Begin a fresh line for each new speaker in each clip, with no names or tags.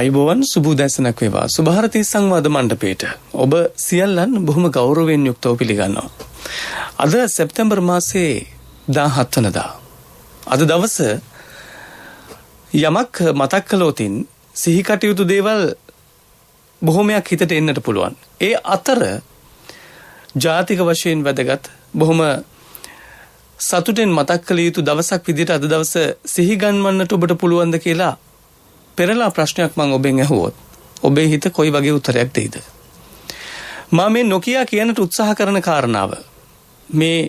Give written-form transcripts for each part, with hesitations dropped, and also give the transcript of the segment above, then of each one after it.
අයිබෝවන් සුබෝදෑසනක් වේවා. සුභාරතී සංවාද මණ්ඩපයට ඔබ සියල්ලන් බොහොම ගෞරවයෙන් යුක්තව පිළිගන්නවා. අද සැප්තැම්බර් මාසයේ 17 වෙනිදා. අද දවස යමක් මතක් කළොතින් සිහි කටයුතු දේවල් බොහොමයක් හිතට එන්නට පුළුවන්. ඒ අතර ජාතික වශයෙන් වැදගත් බොහොම සතුටෙන් මතක් කළ යුතු දවසක් විදිහට අද දවස සිහි ගන්වන්නට ඔබට පුළුවන්ද කියලා පෙරලා ප්‍රශ්නයක් මම ඔබෙන් අහුවොත් ඔබේ හිත කොයි වගේ උත්තරයක් දෙයිද? මම මේ නොකියා කියන්නට උත්සාහ කරන කාරණාව මේ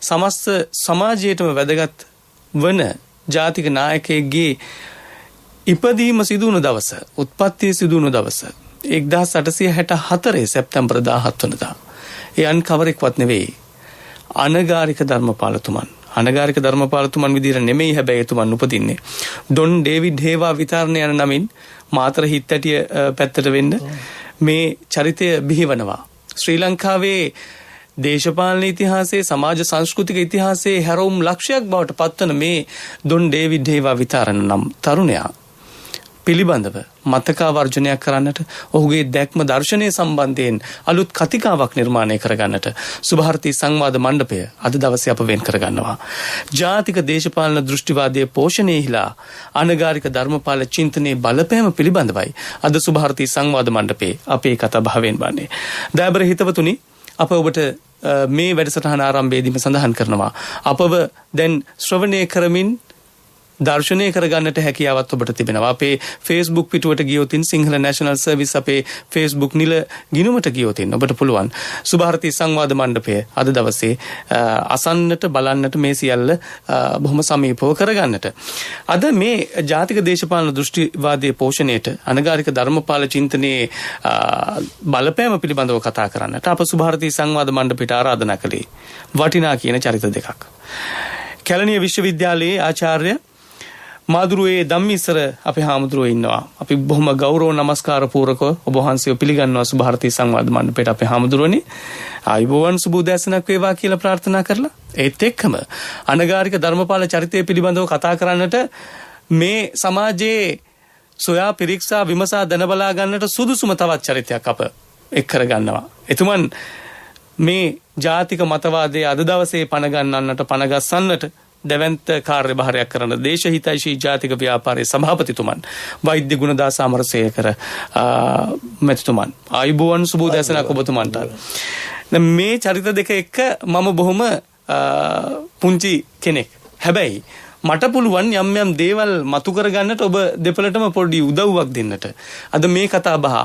සමස්ත සමාජයේටම වැදගත් වන ජාතික නායකයෙක්ගේ ඉපදීම සිදු වුණු දවස, උත්පත්තිය සිදු වුණු දවස 1864 සැප්තැම්බර් 17 වෙනිදා. ඒ අන් කවරෙක්වත් නෙවෙයි. අනගාരിക ධර්මපාලතුමන්. අනගාരിക ධර්මපාලතුමන් විදිහට නෙමෙයි හැබැයි එතුමන් උපදින්නේ. ඩොන් ඩේවිඩ් හේවා විතරණ යන නමින් මාතර හිත්තැටිය පැත්තට වෙන්න මේ චරිතය බිහිවනවා. ශ්‍රී ලංකාවේ දේශපාලන ඉතිහාසයේ සමාජ සංස්කෘතික ඉතිහාසයේ හැරවුම් ලක්ෂයක් බවට පත්වන මේ ඩොන් ඩේවිඩ් හේවා විතරණ නම් තරුණයා පිළිබඳව මතකාවර්ජනයක් කරන්නට ඔහුගේ දැක්ම දර්ශනය සම්බන්ධයෙන් අලුත් කතිකාවක් නිර්මාණය කරගන්නට සුභාරතී සංවාද මණ්ඩපය අද දවසේ අප වෙන් කරගන්නවා. ජාතික දේශපාලන දෘෂ්ටිවාදයේ පෝෂණයෙහිලා අනගාരിക ධර්මපාල චින්තනයේ බලපෑම පිළිබඳවයි අද සුභාරතී සංවාද මණ්ඩපේ අපේ කතා භාවයෙන් වන්නේ. දයාබර හිතවතුනි, අප ඔබට මේ වැඩසටහන ආරම්භයේදීම සඳහන් කරනවා අපව දැන් ශ්‍රවණය කරමින් දර්ශනය කරගන්නට හැකියාවත් ඔබට තිබෙනවා. අපේ Facebook පිටුවට ගියොතින් සිංහල නැෂනල් සර්විස් අපේ Facebook නිල ගිණුමට ගියොතින් ඔබට පුළුවන් සුභාරතී සංවාද මණ්ඩපය අද දවසේ අසන්නට බලන්නට මේ සියල්ල බොහොම සමීපව කරගන්නට. අද මේ ජාතික දේශපාලන දෘෂ්ටිවාදයේ පෝෂණයට අනගාരിക ධර්මපාල චින්තනයේ බලපෑම පිළිබඳව කතා කරන්නට අප සුභාරතී සංවාද මණ්ඩපයට ආරාධනා කළේ වටිනා කියන චරිත දෙකක්. කැලණිය විශ්වවිද්‍යාලයේ ආචාර්ය මාදුරුවේ ධම්මිස්සර අපේ හාමුදුරුවෝ ඉන්නවා. අපි බොහොම ගෞරව නමස්කාර පූර්වකව ඔබ වහන්සේව පිළිගන්නවා සුභාරතී සංවාද මණ්ඩපයට අපේ හාමුදුරුවනේ. ආයුබෝවන් සුබෝදෑසනක් වේවා කියලා ප්‍රාර්ථනා කරලා ඒත් එක්කම අනගාരിക ධර්මපාල චරිතය පිළිබඳව කතා කරන්නට මේ සමාජයේ සොයා පිරික්සා විමසා දැනබලා ගන්නට සුදුසුම තවත් චරිතයක් අප එක් කරගන්නවා. එතුමන් මේ ජාතික මතවාදයේ අද දවසේ පණ ගන්නන්නට පණ ගස්සන්නට දැවැන්ත කාර්යභාරයක් කරන දේශහිතයිෂී ජාතික ව්‍යාපාරයේ සභාපතිතුමන් වෛද්‍ය ගුණදාස අමරසේකර මැතිතුමන්. ආයුබෝවන් සුබෝදෑසනක් ඔබතුමන්ට. මේ චරිත දෙක එක්ක මම බොහොම පුංචි කෙනෙක්. හැබැයි මට පුළුවන් යම් යම් දේවල් මතු කරගන්නට ඔබ දෙපළටම පොඩි උදව්වක් දෙන්නට. අද මේ කතා බහ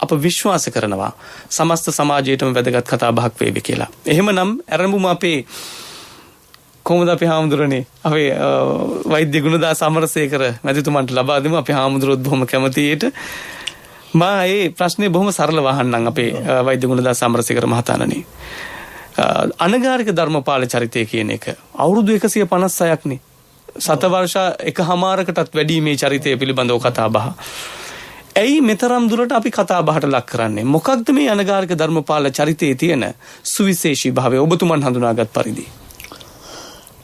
අප විශ්වාස කරනවා සමස්ත සමාජයටම වැදගත් කතා බහක් වේවි කියලා. එහෙමනම් ආරම්භුම අපේ කොහොමද අපේ හාමුදුරනේ අපේ වෛද්‍ය ගුණදාස අමරසේකර මැතිතුමන්ට ලබා දෙමු. අපේ හාමුදුරුවොත් බොහොම කැමතියිට මම මේ ප්‍රශ්නේ බොහොම සරලව අහන්නම් අපේ වෛද්‍ය ගුණදාස අමරසේකර මහතාණනි. අනගාരിക ධර්මපාල චරිතය කියන එක අවුරුදු 156ක් නේ. සතවර්ෂ එකහමාරකටත් වැඩි මේ චරිතය පිළිබඳව කතා බහ. ඇයි මෙතරම් දුරට අපි කතා බහට ලක් කරන්නේ? මොකක්ද මේ අනගාരിക ධර්මපාල චරිතයේ තියෙන සුවිශේෂී භාවය ඔබතුමන් හඳුනාගත් පරිදි?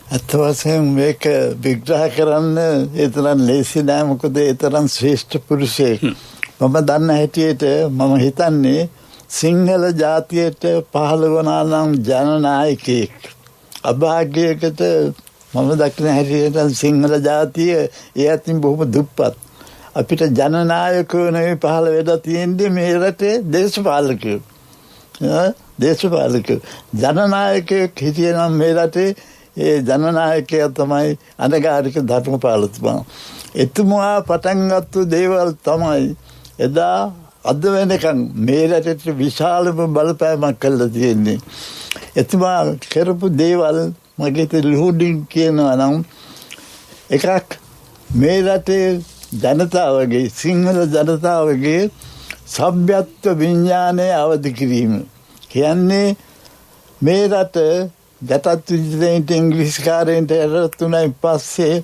අත් වශයෙන් මේක විග්‍රහ කරන්න ඒ තරම් ලේසි නෑ. මොකද ඒ තරම් ශ්‍රේෂ්ඨ පුරුෂයෙක් මම දන්න හැටියට මම හිතන්නේ සිංහල ජාතියට පහළ වුණා නම් ජනනායකයෙක් අභාග්‍යයකට මම දකින හැටියට සිංහල ජාතිය ඒ අතින් බොහොම දුප්පත්. අපිට ජනනායකයෝ නෙවෙයි පහළ වෙලා තියෙන්නේ මේ රටේ දේශපාලකයෝ. ජනනායකයෙක් හිටියනම් මේ රටේ ඒ ජනනායකයා තමයි අනගාരിക ධර්මපාලතුමා. එතුමා පටන් ගත්තු දේවල් තමයි එදා අද වෙනකන් මේ රටට විශාලම බලපෑමක් කළා තියෙන්නේ. එතුමා කරපු දේවල් මගේ ලුහුඩින් කියනවා නම් එකක් මේ රටේ ජනතාවගේ සිංහල ජනතාවගේ සભ્યත්ව විඥානය අවදි කිරීම. කියන්නේ මේ රට ජටත් විජිතෙන්ට ඉංග්‍රීසිකාරයන්ට එරතුනයි පස්සේ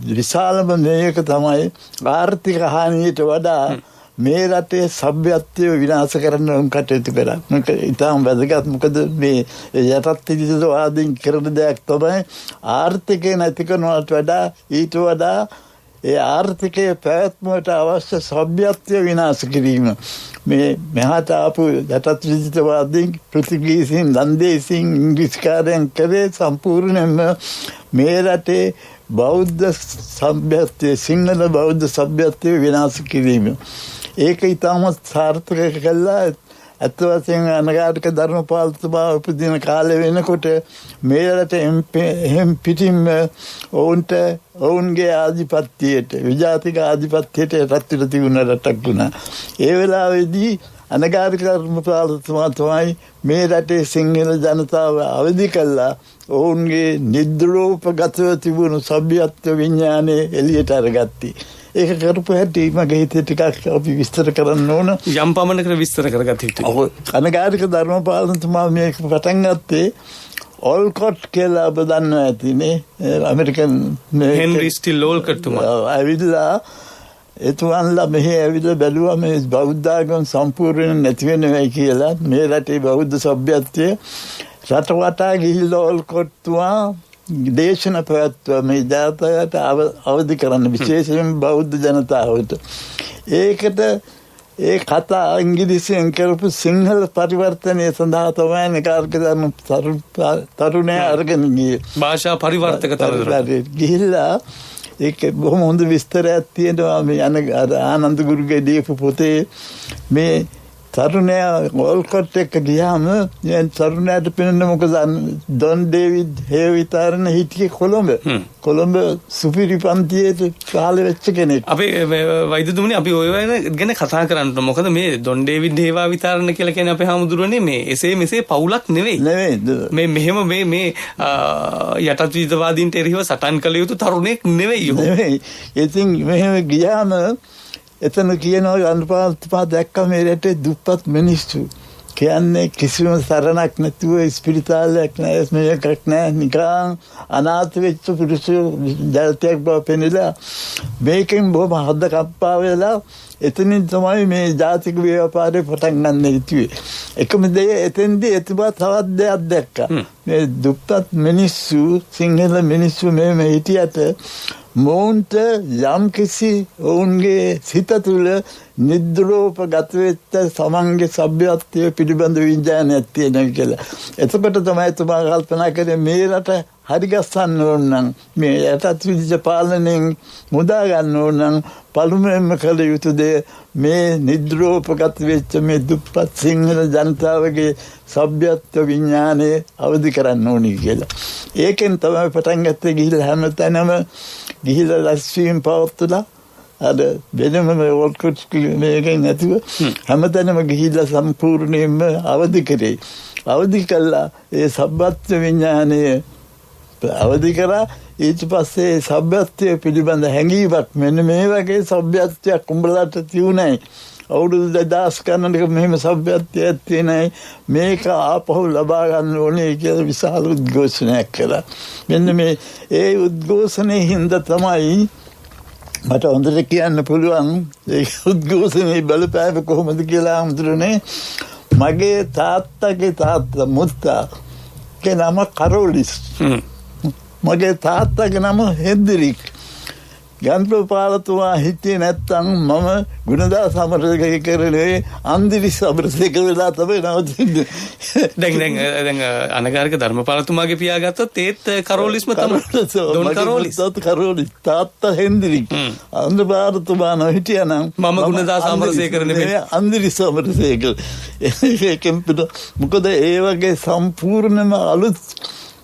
විශාලම මේක තමයි ආර්ථික හානියට වඩා මේ රටේ සભ્યත්වය විනාශ කරන්න කටයුතු කරා. මේක ඉතාම වැදගත්. මොකද මේ යටත් විජිතවාදීන් කරන දෙයක් තමයි ආර්ථිකය නැති කරනවට වඩා ඊට වඩා ඒ ආර්ථිකයේ පැවැත්මට අවශ්‍ය සભ્યත්වය විනාශ කිරීම. මේ මෙහාට ආපු යටත් විජිතවාදීන් පෘතුගීසින් ලන්දේසින් ඉංග්‍රීසිකාරයන් කරේ සම්පූර්ණයෙන්ම මේ රටේ බෞද්ධ සભ્યත්වය සිංහල බෞද්ධ සભ્યත්වය විනාශ කිරීම. ඒක ඉතාමත් සාර්ථක කළා. ඇත්ත වශයෙන් අනගාരിക ධර්මපාලතුමා උපදින කාලේ වෙනකොට මේ රට එහෙම් පිටින්ම ඔවුන්ගේ ආධිපත්‍යයට විජාතික ආධිපත්‍යයට රැත්විලා තිබුණ රටක් වුණා. ඒ වෙලාවේදී අනගාരിക ධර්මපාලතුමා තමයි මේ රටේ සිංහල ජනතාව අවදි කළා ඔවුන්ගේ නිද්‍රෝපගතව තිබුණු සભ્યත්ව විඥානය එළියට අරගත්තේ. ඒක කරපු හැටි මගේ හිතේ ටිකක් අපි විස්තර කරන්න ඕන.
යම් පමණකට විස්තර කරගත යුතුයි.
ඔව්. අනගාരിക ධර්මපාලතුමා මේක පටන් ගත්තේ ඕල්කොට් කියලා ඔබ දන්නවා ඇතිනේ. ඇමරිකන්
හෙන්රි ස්ටිල් ඕල්කොට් තුමා.
ඇවිල්ලා එතුමන්ලා මෙහි ඇවිල්ලා බැලුවා මේ බෞද්ධ ආගම සම්පූර්ණයෙන් නැති වෙනවා කියලා. මේ රටේ බෞද්ධ සભ્યත්වය රට වටා ගිහිල්ලා ඕල්කොට් තුමා දේශන පැවැත්වුවා මේ ජාතකයට අවදි කරන්න විශේෂයෙන් බෞද්ධ ජනතාවට. ඒකට ඒ කතා ඉංග්‍රීසියෙන් කරපු සිංහල පරිවර්තනය සඳහා තමයි අනගාരിക ධර්ම තරුණයා අරගෙන ගියේ.
භාෂා පරිවර්තක තරුණයා
ගිහිල්ලා ඒක බොහොම හොඳ විස්තරයක් තියෙනවා මේ ආනන්ද ගුරුගේ දීපු පොතේ. මේ තරුණයා ඕල්කොට් එක්ක ගියාම තරුණයාට පෙනෙන්නේ මොකද ඩොන් ඩේවිඩ් හේවිතරණ හිටියේ කොළඹ සුපිරි පන්තියේ කාලේ වෙච්ච කෙනෙක්.
අපි වෛද්‍යතුමනි අපි ඔය ගැන කතා කරන්න. මොකද මේ ඩොන් ඩේවිඩ් හේවිතරණ කියලා කියන්නේ අපේ හාමුදුරනේ මේ එසේ මෙසේ පවුලක් නෙවෙයි. මේ මෙහෙම මේ යටත් විජිතවාදීන්ට එරෙහිව සටන් කළ යුතු තරුණෙක් නෙවෙයි.
ඉතින් මෙහෙම ගියාම එතන කියනවා අනුපාතපා දැක්ක මේ රටේ දුප්පත් මිනිස්සු කියන්නේ කිසිම සරණක් නැතුව ස්පිරිතාලයක් නැහැ මේකක් නැහැ නිකන් අනාථ වෙච්ච පුරුෂ ජාතියක් බව පෙන්නලා මේකෙන් බොහොම හද කප්පා වෙලා එතනින් තමයි මේ ජාතික ව්‍යාපාරේ පටන් ගන්න හිතුවේ. එකම දේ එතෙන්දී එතුමා තවත් දෙයක් දැක්කා. මේ දුප්පත් මිනිස්සු සිංහල මිනිස්සු මේ හිටියට මොවුන්ට යම් කිසි ඔවුන්ගේ සිත තුළ නිද්‍රෝපගත වෙච්ච සමන්ගේ සભ્યත්වය පිළිබඳ විඥානයක් තියෙනවා කියලා. එතකොට තමයි තුමා කල්පනා කරේ මේ රට හරි ගස්සන්න ඕන නම් මේ යටත් විජිත පාලනයෙන් මුදා ගන්න ඕන නම් පළමුවෙන්ම කළ යුතු දේ මේ නිද්‍රෝපගත වෙච්ච මේ දුප්පත් සිංහල ජනතාවගේ සભ્યත්ව විඥානය අවදි කරන්න ඕනි කියලා. ඒකෙන් තමයි පටන් ගත්තේ ගිහිල්ලා හැමතැනම ගිහිල්ලා රැස්වීම් පවත්වලා අද වෙනම ඕල්කොට් මේකෙන් නැතුව හැමතැනම ගිහිල්ලා සම්පූර්ණයෙන්ම අවදි කරේ. අවදි කළා ඒ සભ્યත්ව විඥානය අවදි කරා. ඊට පස්සේ සભ્યත්වය පිළිබඳ හැඟීමක් මෙන්න මේ වගේ සભ્યත්වයක් උඹලට තියුණයි. අවුරුදු 2000 ගණනක මෙහෙම සભ્યත්වයක් තියෙනයි මේක ආපහු ලබා ගන්න ඕනේ කියලා විශාල උද්ඝෝෂණයක් කළා. මෙන්න මේ ඒ උද්ඝෝෂණයේ හින්දා තමයි මට හොඳට කියන්න පුළුවන් ඒ උද්ඝෝෂණයේ බලපෑම කොහොමද කියලා හඳුනන්නේ. මගේ තාත්තගේ තාත්තා මුත්තාගේ නම කරෝලිස්. මගේ තාත්තගේ නම හෙන්ද්‍රික්. ගන්ප්‍රපාලතුමා හිටියේ නැත්තම් මම ගුණදාස අමරසේකරනේ අන්දිරි අමරසේකර වෙලා තමයි නවතින්නේ.
දැන් අනගාരിക ධර්මපාලතුමාගේ පියා ගත්තොත් ඒත් කරෝලිස්ම තමයි. ඩොන්
කරෝලිස් තාත්තා හෙන්ද්‍රික්. අන්දපාලතුමා හිටියානම්
මම ගුණදාස අමරසේකර නෙමෙයි
අන්දිරි අමරසේකර. ඒකෙන් මොකද ඒ වගේ සම්පූර්ණම අලුත්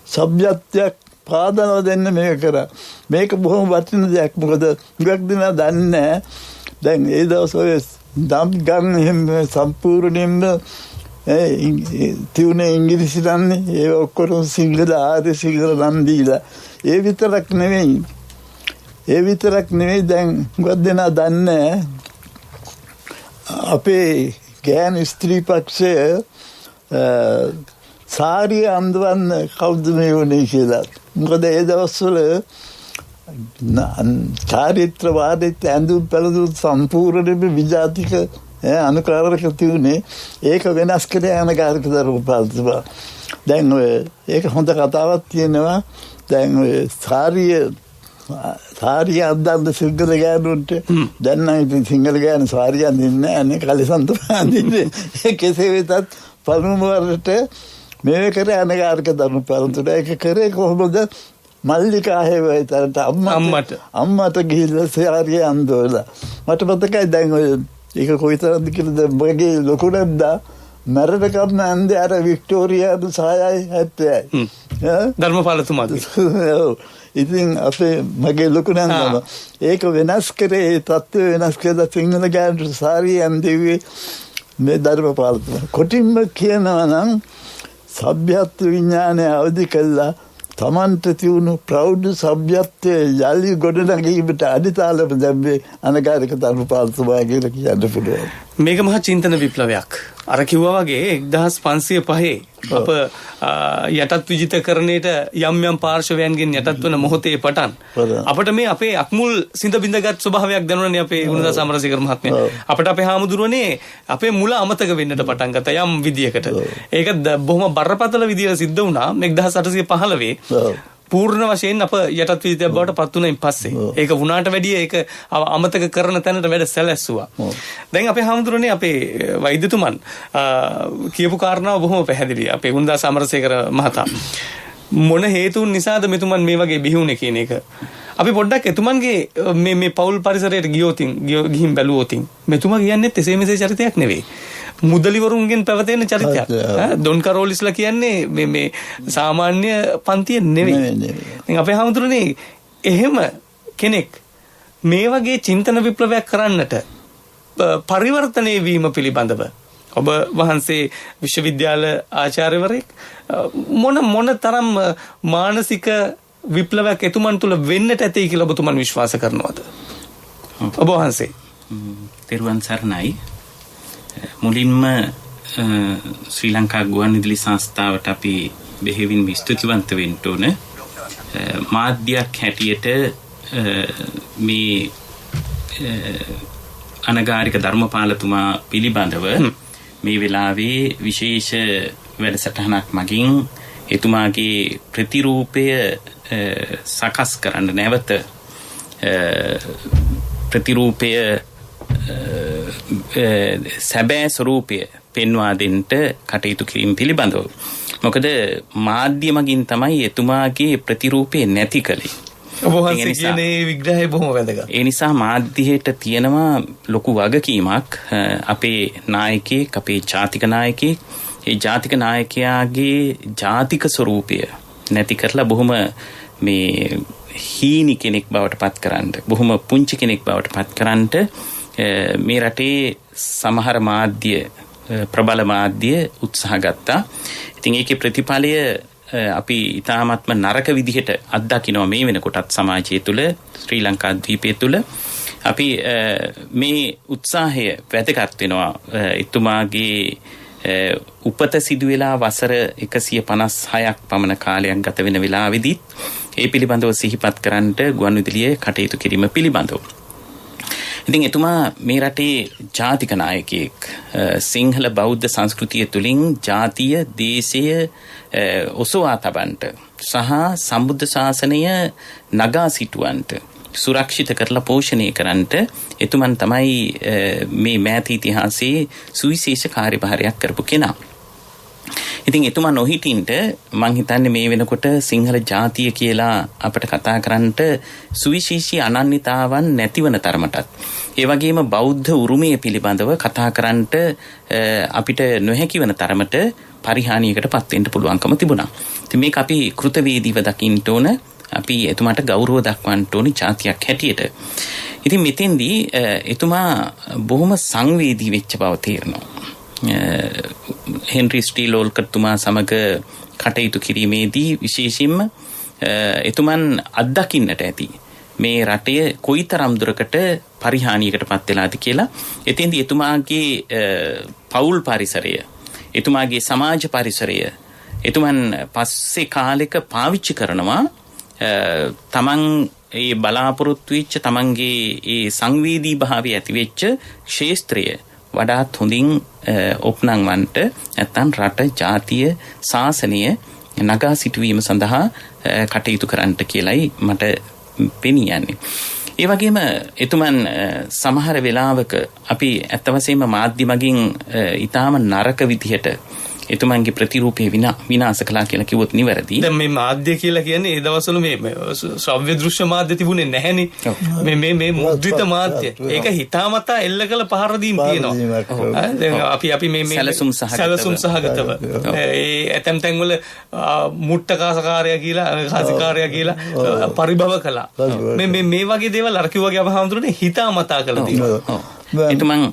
සભ્યත්වයක් පාදනවා දෙන්න මේක කරා. මේක බොහොම වටින දෙයක්. මොකද ගොඩක් දෙනා දන්නේ දැන් ඒ දවස්වල දම් ගන්න එහෙම සම්පූර්ණයෙන්ම තියුනේ ඉංග්‍රීසි දන්නේ. ඒ ඔක්කොම සිංහල ආර්ය සිංහල නම් දීලා. ඒ විතරක් නෙවෙයි දැන් ගොඩක් දෙනා දන්නේ අපේ ගෑනු ස්ත්‍රී පක්ෂය සාරිය අඳවන්න කවුද මේ වුනේ කියලා. මොකද ඒ දවස්වල චාරිත්‍රවාදීත් ඇඳුම් පැළඳුම් සම්පූර්ණයෙන්ම විජාතික අනුකාරක තියුනේ. ඒක වෙනස් කරේ අනගාരിക ධර්මපාලතුමා. දැන් ඔය ඒක හොඳ කතාවක් තියෙනවා. දැන් ඔය සාරිය සාරිය අද්දන්න සිංහල ගෑනුන්ට දැන් නම් ඉතින් සිංහල ගෑනු සාරිය අඳින්නේ නැහැ නේ කලිසන්ත අඳින්නේ. කෙසේ වෙතත් පළමු වරට මේ කරේ අනගාരിക ධර්ම පරන්තුට ඒක කරේ කොහොමද මල්ලිකා හේවයිතරට අම්මට ගිහිල්ලා සාරිය අඳවලා මට මතකයි දැන් ඔය ඒක කොයිතරම්ද කියලාද මගේ ලොකු නැද්දා මැරෙනකම් ඇන්දේ අර වික්ටෝරියාදු සායයි 70යි
ධර්මපාලතුමාගේ
ඉතින් අපේ මගේ ලොකු නැන්දම ඒක වෙනස් කරේ තත්ත්වය වෙනස් කරලා සිංහල ගෑනට සාරිය ඇන්දෙව්වේ මේ ධර්මපාලතුමා. කොටින්ම කියනවා නම් සભ્યත්ව විඥානය අවදි කළා තමන්ට තියුණු ප්‍රෞಢ සભ્યත්වයේ යලි ගොඩනගීමට අදිතාලම දැම්මේ අනගාരിക ධර්මපාලතුමා කියලා කියන්න පුළුවන්.
මේක මහා චින්තන විප්ලවයක්. අර කිව්වා වගේ 1505 අප යටත් විජිතකරණයට යම් යම් පාර්ශවයන්ගෙන් යටත් වන මොහොතේ පටන් අපිට මේ අපේ අක්මුල් සිඳ බිඳගත් ස්වභාවයක් දැනුණනේ අපේ ගුණදාස අමරසේකර මහත්මයා. අපිට අපේ හාමුදුරුවනේ අපේ මුල අමතක වෙන්නට පටන් ගත්තා යම් විදියකට. ඒක බොහොම බරපතල විදියට සිද්ධ වුණා 1815 පූර්ණ වශයෙන් අප යටත් විජිතයක් බවට පත් වුණයින් පස්සේ. ඒක වුණාට වැඩිය ඒක අමතක කරන තැනට වැඩ සැලැස්සුවා. දැන් අපේ හාමුදුරනේ අපේ වෛද්‍යතුමන් කියපු කාරණාව බොහොම පැහැදිලියි. අපේ ගුණදාස අමරසේකර මහතා මොන හේතුන් නිසාද මෙතුමන් මේ වගේ බිහි වුනේ කියන එක අපි පොඩ්ඩක් එතුමන්ගේ මේ පෞල් පරිසරයට ගිහින් බැලුවොතින් මෙතුමා කියන්නේ එසේ මෙසේ චරිතයක් නෙවෙයි. මුදලිවරුන්ගෙන් පැවතෙන චරිතයක්. ඩොන් කරෝලිස්ලා කියන්නේ මේ සාමාන්‍ය පන්තිය නෙවෙයි. ඉතින් අපේ හාමුදුරනේ එහෙම කෙනෙක් මේ වගේ චින්තන විප්ලවයක් කරන්නට පරිවර්තනය වීම පිළිබඳව ඔබ වහන්සේ විශ්වවිද්‍යාල ආචාර්යවරයෙක් මොන තරම් මානසික විප්ලවයක් එතුමන් තුළ වෙන්නට ඇතේ කියලා ඔබතුමන් විශ්වාස කරනවද? ඔබ වහන්සේ
තෙරුවන් සරණයි. මුලින්ම ශ්‍රී ලංකා ගුවන්විදුලි සංස්ථාවට අපි බෙහෙවින් ස්තුතිවන්ත වෙන්න ඕන. මාධ්‍යයක් හැටියට මේ අනගාരിക ධර්මපාලතුමා පිළිබඳව මේ වෙලාවේ විශේෂ වැඩසටහනක් මගින් එතුමාගේ ප්‍රතිරූපය සකස් කරන්න නැවත ප්‍රතිරූපය සැබෑ ස්වරූපය පෙන්වා දෙන්නට කටයුතු කිරීම පිළිබඳව. මොකද මාධ්‍ය මගින් තමයි එතුමාගේ ප්‍රතිරූපය නැති කළේ.
ඔබ වහන්සේ කියන්නේ විග්‍රහය බොහොම වැදගත්.
ඒ නිසා මාධ්‍යයට තියෙනවා ලොකු වගකීමක් අපේ නායකයෙක්, අපේ ජාතික නායකයෙක්, ඒ ජාතික නායකයාගේ ජාතික ස්වරූපය නැති කරලා බොහොම මේ හීනි කෙනෙක් බවට පත් කරන්න, බොහොම පුංචි කෙනෙක් බවට පත් කරන්න මේ රටේ සමහර මාධ්‍ය ප්‍රබල මාධ්‍ය උත්සාහ ගත්තා. ඉතින් ඒකේ ප්‍රතිඵලය අපි ඉතාමත්ම නරක විදිහට අත්දකිනවා මේ වෙනකොටත් සමාජය තුළ, ශ්‍රී ලංකා ද්වීපය තුළ. අපි මේ උත්සාහය වැදගත් වෙනවා. එතුමාගේ උපත සිදු වෙලා වසර 156ක් පමණ කාලයක් ගත වෙන වෙලාවෙදිත් ඒ පිළිබඳව සිහිපත් කරන්නට ගුවන්විදුලියේ කටයුතු කිරීම පිළිබඳව. ඉතින් එතුමා මේ රටේ ජාතික නායකයෙක්. සිංහල බෞද්ධ සංස්කෘතිය තුළින් ජාතිය, දේශය ඔසවා තබන්නට සහ සම්බුද්ධ ශාසනය නගා සිටුවන්නට, සුරක්ෂිත කරලා පෝෂණය කරන්නට එතුමන් තමයි මේ මෑත ඉතිහාසයේ සුවිශේෂ කාර්යභාරයක් කරපු කෙනා. ඉතින් එතුමා නොහිටින්ට මං හිතන්නේ මේ වෙනකොට සිංහල ජාතිය කියලා අපිට කතා කරන්නට සුවිශේෂී අනන්‍යතාවන් නැතිවන තරමටත්, ඒ වගේම බෞද්ධ උරුමය පිළිබඳව කතා කරන්නට අපිට නොහැකි වන තරමට පරිහානියකට පත් වෙන්න පුළුවන්කම තිබුණා. ඉතින් මේක අපි කෘතවේදීව දකින්න ඕන. අපි එතුමාට ගෞරව දක්වන්න ඕනි ජාතියක් හැටියට. ඉතින් මෙතෙන්දී එතුමා බොහොම සංවේදී වෙච්ච බව තේරෙනවා. හෙන්රි ස්ටීලෝල්කර්තුමා සමග කටයුතු කිරීමේදී විශේෂයෙන්ම එතුමන් අත්දකින්නට ඇති මේ රටේ කොයිතරම් දුරකට පරිහානියකට පත් වෙලාද කියලා. එතෙන්දී එතුමාගේ පෞල් පරිසරය, එතුමාගේ සමාජ පරිසරය එතුමන් පස්සේ කාලෙක පාවිච්චි කරනවා තමන් ඒ බලාපොරොත්තු වෙච්ච, තමන්ගේ ඒ සංවේදී භාවය ඇති වෙච්ච ක්ෂේත්‍රය වඩාත් හොඳින් ඔප්නංවන්ට, නැත්තම් රට, ජාතිය, ශාසනය නගා සිටුවීම සඳහා කටයුතු කරන්නට කියලයි මට පෙනී යන්නේ. ඒ වගේම එතුමන් සමහර වෙලාවක අපි ඇත්ත වශයෙන්ම මාධ්‍ය මගින් ඊටාම නරක විදිහට එතුමන්ගේ ප්‍රතිරූපය විනාශ කළා කියලා කිව්වොත් නිවැරදි.
දැන් මේ මාධ්‍ය කියලා කියන්නේ ඒ දවස්වල මේ ශ්‍රව්‍ය දෘශ්‍ය මාධ්‍ය තිබුණේ නැහැනේ. මේ මුද්‍රිත මාධ්‍ය. ඒක හිතාමතා එල්ල කළ පහර දීම් තියෙනවා. දැන් අපි මේ
සැලසුම්
සහගතව ඒ ඇතැම් තැන්වල මුට්ටකාසකාරය කියලා කාසිකාරය කියලා පරිභව කළා. මේ වගේ දේවල් අර කිව්වාගේ අපහාමුදුරනේ හිතාමතා කළ දේවල්.
එතුමන්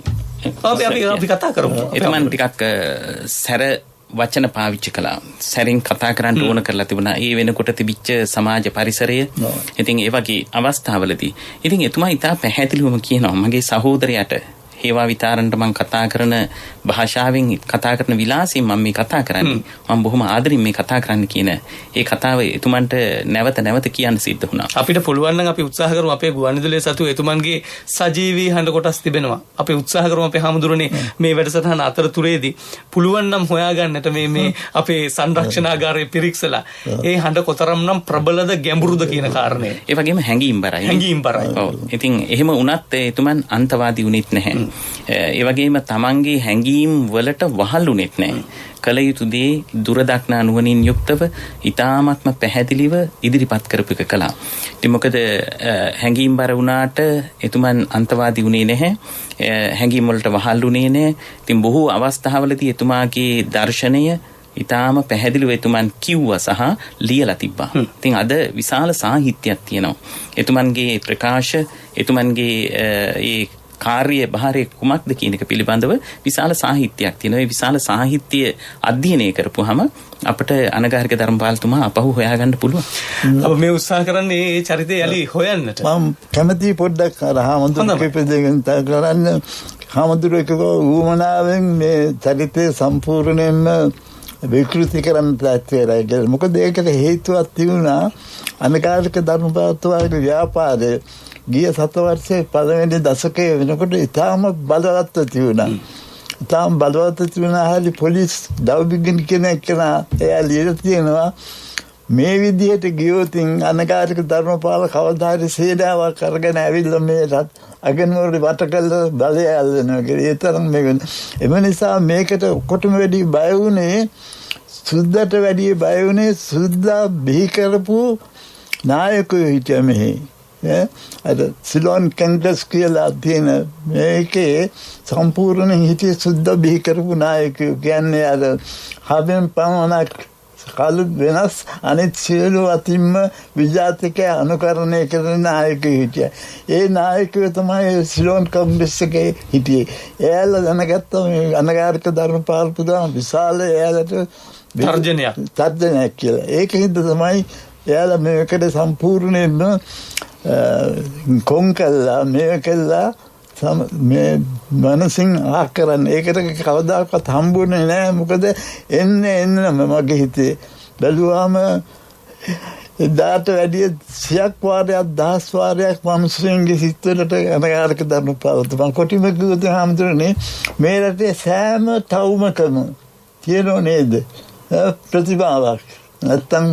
අපි කතා කරමු.
එතුමන් ටිකක් සැර වචන පාවිච්චි කළා. සැරින් කතා කරන්න ඕන කරලා තිබුණා. ඒ වෙනකොට තිබිච්ච සමාජ පරිසරය. ඉතින් ඒ වගේ අවස්ථාවලදී ඉතින් එතුමා ඉතා පැහැදිලිවම කියනවා මගේ සහෝදරයාට හේවා විතාරන්ට මම කතා කරන භාෂාවෙන් කතා කරන විලාසයෙන් මම මේ කතා කරන්නේ. මම බොහොම ආදරින් මේ කතා කරන්න කියන ඒ කතාව එතුමන්ට නැවත කියන්න සිද්ධ වුණා.
අපිට පුළුවන් නම් අපි උත්සාහ කරමු අපේ ගුවන්විදුලියේ සතු එතුමන්ගේ සජීවී හඬ කොටස් තිබෙනවා. අපි උත්සාහ කරමු අපේ හැමදුරනේ මේ වැඩසටහන අතරතුරේදී පුළුවන් නම් හොයාගන්නට මේ අපේ සංරක්ෂණාගාරයේ පිරික්සලා ඒ හඬ කොතරම්නම් ප්‍රබලද ගැඹුරුද කියන කාරණය.
ඒ වගේම හැඟීම්බරයි. ඔව්. ඉතින් එහෙම වුණත් එතුමන් අන්තවාදී වුණෙත් නැහැ. ඒ වගේම තමන්ගේ හැඟීම් වලට වහල්ුනෙත් නැහැ. කල යුතු දේ දුරදක්නා නුවණින් යුක්තව ඊ타ත්ම පැහැදිලිව ඉදිරිපත් කරපු එක කළා. ඉතින් මොකද හැඟීම්බර වුණාට එතුමන් අන්තවාදී වුණේ නැහැ. හැඟීම් වලට වහල්ුනේ නැහැ. ඉතින් බොහෝ අවස්ථාවලදී එතුමාගේ දර්ශනය ඊටාම පැහැදිලිව එතුමන් කිව්වා සහ ලියලා තිබ්බා. ඉතින් අද විශාල සාහිත්‍යයක් තියෙනවා. එතුමන්ගේ ප්‍රකාශ එතුමන්ගේ ඒ කාර්ය භාරය කුමක්ද කියන එක පිළිබඳව විශාල සාහිත්‍යයක් තියෙනවා. ඒ විශාල සාහිත්‍ය අධ්‍යයනය කරපුවාම අපිට අනගාരിക ධර්මපාලතුමා අපහු හොයාගන්න පුළුවන්.
අප මේ උත්සාහ කරන්නේ මේ චරිතය යලි හොයන්නට.
මම කැමති පොඩ්ඩක් අර හාමුදුරුවෝ කිපෙදෙන් කරන්න හාමුදුරුවෝ කිව්වා ඌමනාවෙන් මේ චරිතය සම්පූර්ණයෙන්ම විකෘති කරන්න තත්ත්වයයි කියලා. මොකද ඒකට හේතුවක් තිබුණා අනගාരിക ධර්මපාලතුමාගේ ව්‍යාපාරය ගිය 7 වර්ෂයේ පළවෙනි දශකයේ වෙනකොට ඉතාම බලවත්ව තිබුණා. ඉතාම බලවත්ව තිබුණා. හරි පොලිස් දවබිගින් කෙනෙක් එයා ලියලා තියෙනවා මේ විදිහට ගියොතින් අනගාരിക ධර්මපාල කවදා හරි සේනාවක් අරගෙන ඇවිල්ලා මේ අගනුවර වට කළ බලය අල්ලනවා කියලා. ඒ තරම් මේක. එම නිසා මේකට කොටම වැඩි බය වුණේ සුද්දට වැඩි බය වුණේ සුද්දා බිහි කරපු නායකයෝ හිටියා මෙහි. අර සිලෝන් කංගස් කියලා තියෙන මේකේ සම්පූර්ණ හිතේ සුද්ධ බිහි කරපු නායකයෝ කියන්නේ අර හදෙන් පමණක් කලු වෙනස් අනිත් සියලු අතින්ම විජාතික අනුකරණය කරන නායකයෝ හිටියා. ඒ නායකයෝ තමයි සිලෝන් කංගස් එකේ හිටියේ. එයාලා දැනගත්තා මේ අනගාരിക ධර්මපාලතුමා විශාල එයාලට තර්ජනයක් කියලා. ඒකෙන්ද තමයි එයාලා මේකට සම්පූර්ණයෙන්ම කොන් කළා මේ කළා මේ මනසින් ආකරන්නේ. ඒකට කවදාකවත් හම්බුනේ නැහැ. මොකද එන්න මගේ හිතේ බැලුවාම එදාට වැඩි 100ක් වාරයක් 10 වාරයක් මිනිස්සුන්ගේ සිත්වලට අනගාരിക ධර්මපාලතුමා කොටිම කිව්වොත් හැමදෙරනේ මේ රටේ සෑම තවුමකම තියෙනව නේද ප්‍රතිභාවක්. නැත්තම්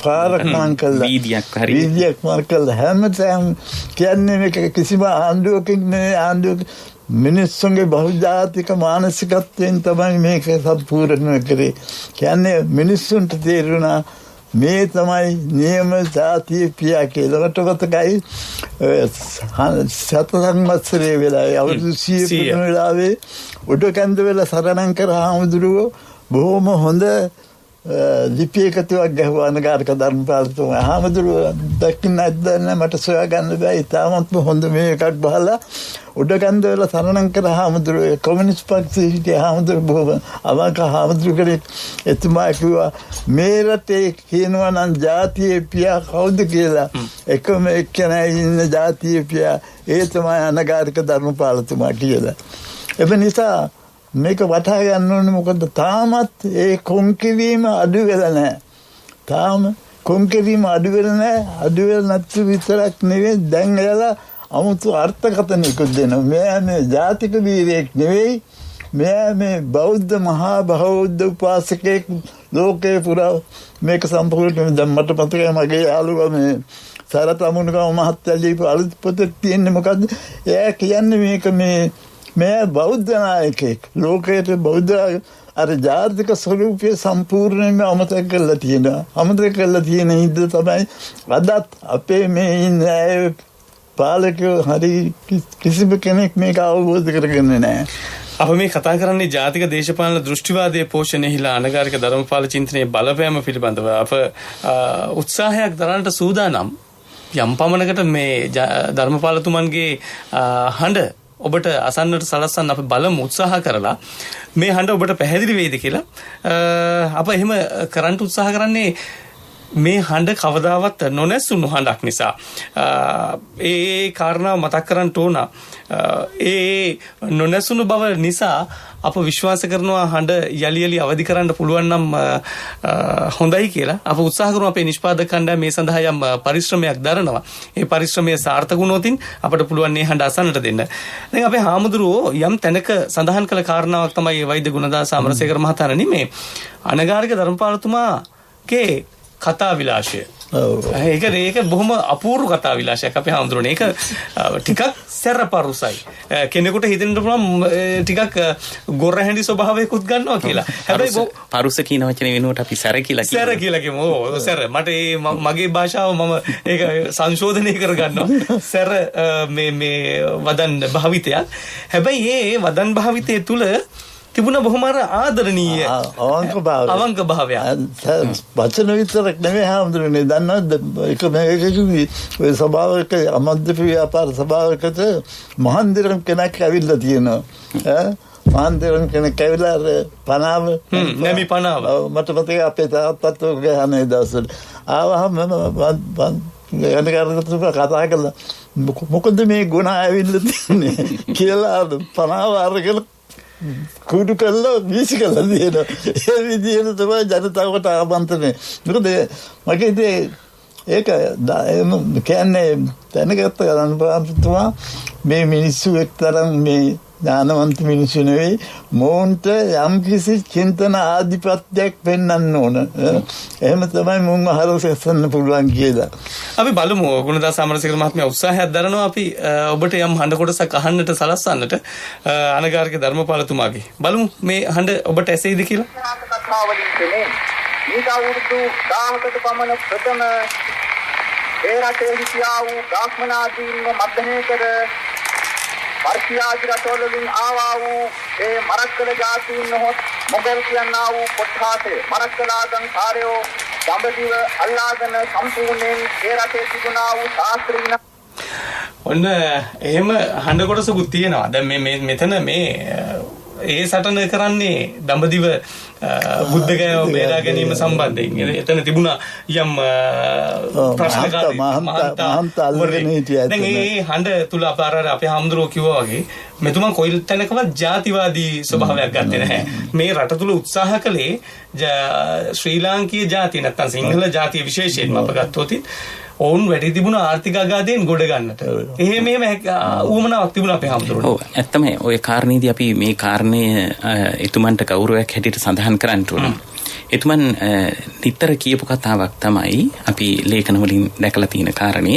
පාරක් මං කළා වීදියක් මං කළා හැමතැනම කියන්නේ මේක කිසිම ආණ්ඩුවකින් නෙවෙයි. ආණ්ඩුවක මිනිස්සුන්ගේ බහුජාතික මානසිකත්වයෙන් තමයි මේක සම්පූර්ණ කරේ. කියන්නේ මිනිස්සුන්ට තේරුණා මේ තමයි නියම ජාතිය පියා කියලා. වටකටයි සතසංවත්සරේ වෙලාවේ අවුරුදු 100 පුරන වෙලාවේ උඩකන්ද වෙලා සරණං කර හාමුදුරුවෝ බොහොම හොඳ ලිපි එකතුවක් ගැහුවා අනගාരിക ධර්මපාලතුමා. හාමුදුරුවෝ දකින්න නැද්ද මට සොයා ගන්න බෑ. ඉතාමත්ම හොඳ මේ එකක් බහලා උඩකන්ද වෙලා සරණං කර හාමුදුරුවෝ කොමියුනිස්ට් පක්ෂයේ හිටිය හාමුදුරුවෝ බොහොම අවංක හාමුදුරුවෝ එතුමා කිව්වා මේ රටේ කියනවා නම් ජාතියේ පියා කවුද කියලා එකම එක්කෙනා ඉන්න ජාතියේ පියා ඒ තමයි අනගාരിക ධර්මපාලතුමා කියලා. ඒ නිසා මේක වටහා ගන්න ඕනේ. මොකද තාමත් ඒ කොන්කිරීම අඩු වෙලා නැහැ. තාම කොන්කිරීම අඩු වෙලා නැහැ. අඩු වෙලා නැති විතරක් නෙවෙයි දැන් එයාලා 아무තු අර්ථකථනයකුත් දෙනවා. මෙයා මේ ජාතික වීරයෙක් නෙවෙයි. මෙයා මේ බෞද්ධ මහා බෞද්ධ උපාසකෙක් ලෝකේ පුරා මේක සම්පූර්ණයෙන් දැන් මට මතකයි මගේ යාළුවා මේ සරත් අමුණුගම මහත්තයා ලියපු අලුත් පොතේ තියෙන්නේ මොකද්ද? එයා කියන්නේ මේක මේ බෞද්ධ නායකයෙක් ලෝකයේ බෞද්ධ අර ජාතික ස්වරූපයේ සම්පූර්ණයෙන්ම අමතක කරලා තියෙනවා. අමතක කරලා තියෙන හින්දා තමයි අදත් අපේ මේ ඉන්නේ පාලකයෝ හරි කිසිම කෙනෙක් මේක අවබෝධ කරගන්නේ නැහැ.
අප මේ කතා කරන්නේ ජාතික දේශපාලන දෘෂ්ටිවාදයේ පෝෂණයෙහිලා අනගාരിക ධර්මපාල චින්තනයේ බලපෑම පිළිබඳව අප උත්සාහයක් දරන්නට සූදානම්. යම් පමණකට මේ ධර්මපාලතුමන්ගේ හඬ ඔබට අසන්නට සලස්සන්න අපි බලමු උත්සාහ කරලා මේ හඬ ඔබට පැහැදිලි වෙයිද කියලා. අප එහෙම කරන්න උත්සාහ කරන්නේ මේ හඬ කවදාවත් නොනැසුණු හඬක් නිසා. ඒ කාරණාව මතක් කරන්න ඕන. ඒ නොනැසුණු බව නිසා අප විශ්වාස කරනවා හඬ යලි යලි අවදි කරන්න පුළුවන් නම් හොඳයි කියලා. අප උත්සාහ කරමු අපේ නිෂ්පාදක කණ්ඩායම මේ සඳහා යම් පරිශ්‍රමයක් දරනවා. ඒ පරිශ්‍රමය සාර්ථක වුණොතින් අපට පුළුවන් මේ හඬ අසන්නට දෙන්න. දැන් අපේ හාමුදුරුවෝ යම් තැනක සඳහන් කළ කාරණාවක් තමයි වෛද්‍ය ගුණදාස අමරසේකර මහතාණන් නෙමේ. අනගාരിക ධර්මපාලතුමාගේ කතා විලාශය. ඒක බොහොම අපූර්ව කතා විලාශයක් අපේ හාමුදුරනේ. ඒක ටිකක් සැරපරුසයි. කෙනෙකුට හිතෙන්න පුළුවන් ටිකක් ගොරහැඬි ස්වභාවයකුත් ගන්නවා කියලා. හැබැයි
පරුස කියන වචනේ වෙනුවට අපි සැර කියලා කියමු.
සැර කියලා කියමු. ඔව් සැර. මට මගේ භාෂාව මම ඒක සංශෝධනය කරගන්නවා. සැර මේ වදන් භාවිතයක්. හැබැයි මේ වදන් භාවිතයේ තුල තිබුණ බොහොම ආදරණීය අවංක භාවයක්.
වචන විතරක් නෙමෙයි හාමුදුරනේ. දන්නවද එක මේකකින් ඔය සභාවක අමද්දපු ව්‍යාපාර සභාවකට මහන්දිරම් කෙනෙක් ඇවිල්ලා තියෙනවා. මහන්දිරම් කෙනෙක් ඇවිල්ලා පනාව
නැමි පනාව
මට මතකයි අපේ තාත්තත් ගහන්නේ දවසට ආවහම කතා කළා මොකද මේ ගුණ ඇවිල්ලා තියන්නේ කියලා පනාව අරගෙන කුඩු කළා වීසි කළා දිනවා. ඒ විදිහට තමයි ජනතාවට ආමන්ත්‍රණය. මොකද මගේ ඒක කියන්නේ දැනගත්ත ගමන් මේ මිනිස්සු එක්තරම් මේ ඥානවන්ත මිනිස්සු නෙවෙයි මොවුන්ට යම් කිසි චින්තන ආධිපත්‍යයක් පෙන්වන්න ඕන. එහෙම තමයි මුන් අහරසෙන්න පුළුවන් කියලා.
අපි බලමු ගුණදාස අමරසේකර මහත්මයා උත්සාහයක් දරනවා අපි ඔබට යම් හඬ කොටසක් අහන්නට සලස්වන්නට අනගාരിക ධර්මපාලතුමාගේ. බලමු මේ හඬ ඔබට ඇසෙයිද කියලා.
කතාවලින් කියන්නේ ඊට අවුරුදු 1000කට පමණ ප්‍රථම ඒ රටේ හිටියා වූ බ්‍රාහ්මනාදීන්ව මර්ධනය කර පර්ෂියාදි රටවලින් ආවා වූ ඒ මරක්කල ජාතීන් හොත් මොගල් කියනා වූ කොට්ඨාසේ මරක්කලාගන් කාර්යෝ දඹදිව අල්ලාගෙන සම්පූර්ණයෙන් ඒ රටේ තිබුණා වූ ශාස්ත්‍රීය
ඔන්න එහෙම හඬ කොටසකුත් තියෙනවා. දැන් මේ මෙතන මේ ඒ සටන කරන්නේ දඹදිව බුද්ධගයාව බේරා ගැනීම සම්බන්ධයෙන්. එතන තිබුණා යම් ප්‍රශ්නකාරී දැන් මේ හඬ තුල අපේ හාමුදුරුවෝ කිව්වා වගේ මෙතුමා කොයි තැනකවත් ජාතිවාදී ස්වභාවයක් ගත්තේ නැහැ. මේ රට තුල උත්සාහ කළේ ශ්‍රී ලාංකීය ජාතිය නැත්නම් සිංහල ජාතිය විශේෂයෙන්ම අප ගත්තොත් ඔවුන් වැඩි තිබුණ ආර්ථික අගාධයෙන් ගොඩ ගන්නට. එහෙම ඌමනාවක් තිබුණා අපේ හාමුදුරුවෝ.
ඔව් ඇත්තම ඔය කාරණේදී අපි මේ කාරණය එතුමන්ට ගෞරවයක් හැටියට සඳහන් කරන්න ඕන. එතුමන් නිතර කියපු කතාවක් තමයි අපි ලේඛන වලින් දැකලා තියෙන කාරණය.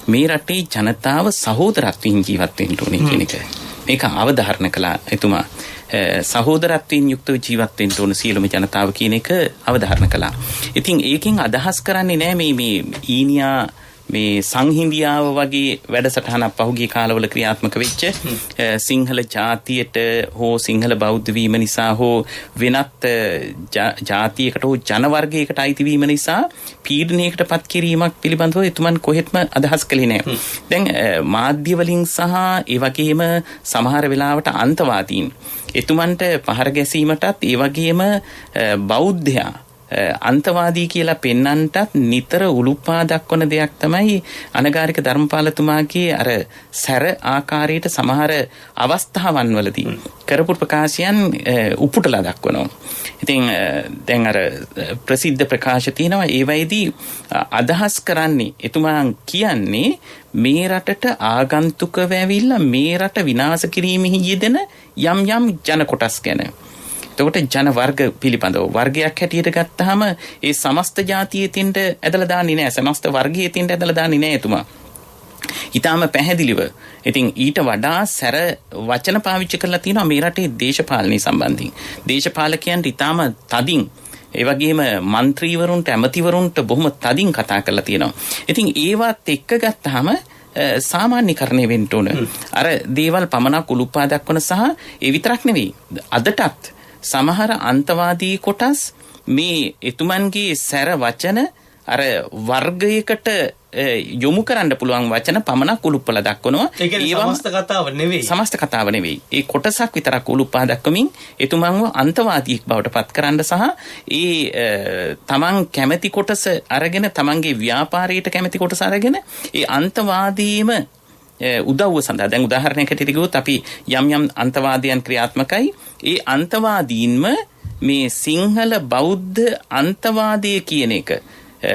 මේ රටේ ජනතාව සහෝදරත්වයෙන් ජීවත් වෙන්න ඕනේ කියන එක. මේක අවධාරණ කළා එතුමා. සහෝදරත්වයෙන් යුක්තව ජීවත් වෙන්න ඕන සියලුම ජනතාව කියන එක අවධාරණ කළා. ඉතින් ඒකෙන් අදහස් කරන්නේ නෑ මේ ඊනියා මේ සංහිඳියාව වගේ වැඩසටහනක් පහුගිය කාලවල ක්‍රියාත්මක වෙච්ච සිංහල ජාතියට හෝ සිංහල බෞද්ධ වීම නිසා හෝ වෙනත් ජාතියකට හෝ ජන වර්ගයකට අයිති වීම නිසා පීඩනයකට පත් කිරීමක් පිළිබඳව එතුමන් කොහෙත්ම අදහස් කළේ නැහැ. දැන් මාධ්‍ය වලින් සහ ඒ වගේම සමහර වෙලාවට අන්තවාදීන් එතුමන්ට පහර ගැසීමටත් ඒ වගේම බෞද්ධයා අන්තවාදී කියලා පෙන්නන්නටත් නිතර උලුප්පා දක්වන දෙයක් තමයි අනගාരിക ධර්මපාලතුමාගේ අර සැර ආකාරයට සමහර අවස්ථාවන් වලදී කරපු ප්‍රකාශයන් උපුටලා දක්වනවා. ඉතින් දැන් අර ප්‍රසිද්ධ ප්‍රකාශ තියෙනවා ඒ වෙයිදී අදහස් කරන්නේ එතුමා කියන්නේ මේ රටට ආගන්තුකව ඇවිල්ලා මේ රට විනාශ කිරීමෙහි යෙදෙන යම් යම් ජන කොටස් ගැන. එතකොට ජන වර්ග පිළිබඳව වර්ගයක් හැටියට ගත්තාම ඒ සමස්ත ජාතියේ තින්ට ඇදලා දාන්නේ නැහැ. සමස්ත වර්ගයේ තින්ට ඇදලා දාන්නේ නැහැ එතුමා. ඊටාම පැහැදිලිව. ඉතින් ඊට වඩා සැර වචන පාවිච්චි කරලා තියෙනවා මේ රටේ දේශපාලනය සම්බන්ධයෙන්. දේශපාලකයන්ට ඊටාම තදින් ඒ වගේම മന്ത്രിවරුන්ට ඇමතිවරුන්ට බොහොම තදින් කතා කරලා තියෙනවා. ඉතින් ඒවත් එක්ක ගත්තාම සාමාන්‍යකරණය වෙන්න ඕන. අර දේවල් පමණක් උලුප්පා දක්වන සහ ඒ විතරක් නෙවෙයි. අදටත් සමහර අන්තවාදී කොටස් මේ එතුමන්ගේ සැර වචන අර වර්ගයකට යොමු කරන්න පුළුවන් වචන පමණක් උලුප්පලා දක්වනවා.
ඒවා සමස්ත කතාව නෙවෙයි.
සමස්ත කතාව නෙවෙයි. ඒ කොටසක් විතරක් උලුප්පා දක්වමින් එතුමන්ව අන්තවාදියෙක් බවට පත් කරන්න සහ ඒ තමන් කැමැති කොටස අරගෙන තමන්ගේ ව්‍යාපාරයට කැමැති කොටස අරගෙන ඒ අන්තවාදීම උදව්ව සඳහා දැන් උදාහරණයකට ගියොත් අපි යම් අන්තවාදයන් ක්‍රියාත්මකයි. ඒ අන්තවාදීන්ම මේ සිංහල බෞද්ධ අන්තවාදය කියන එක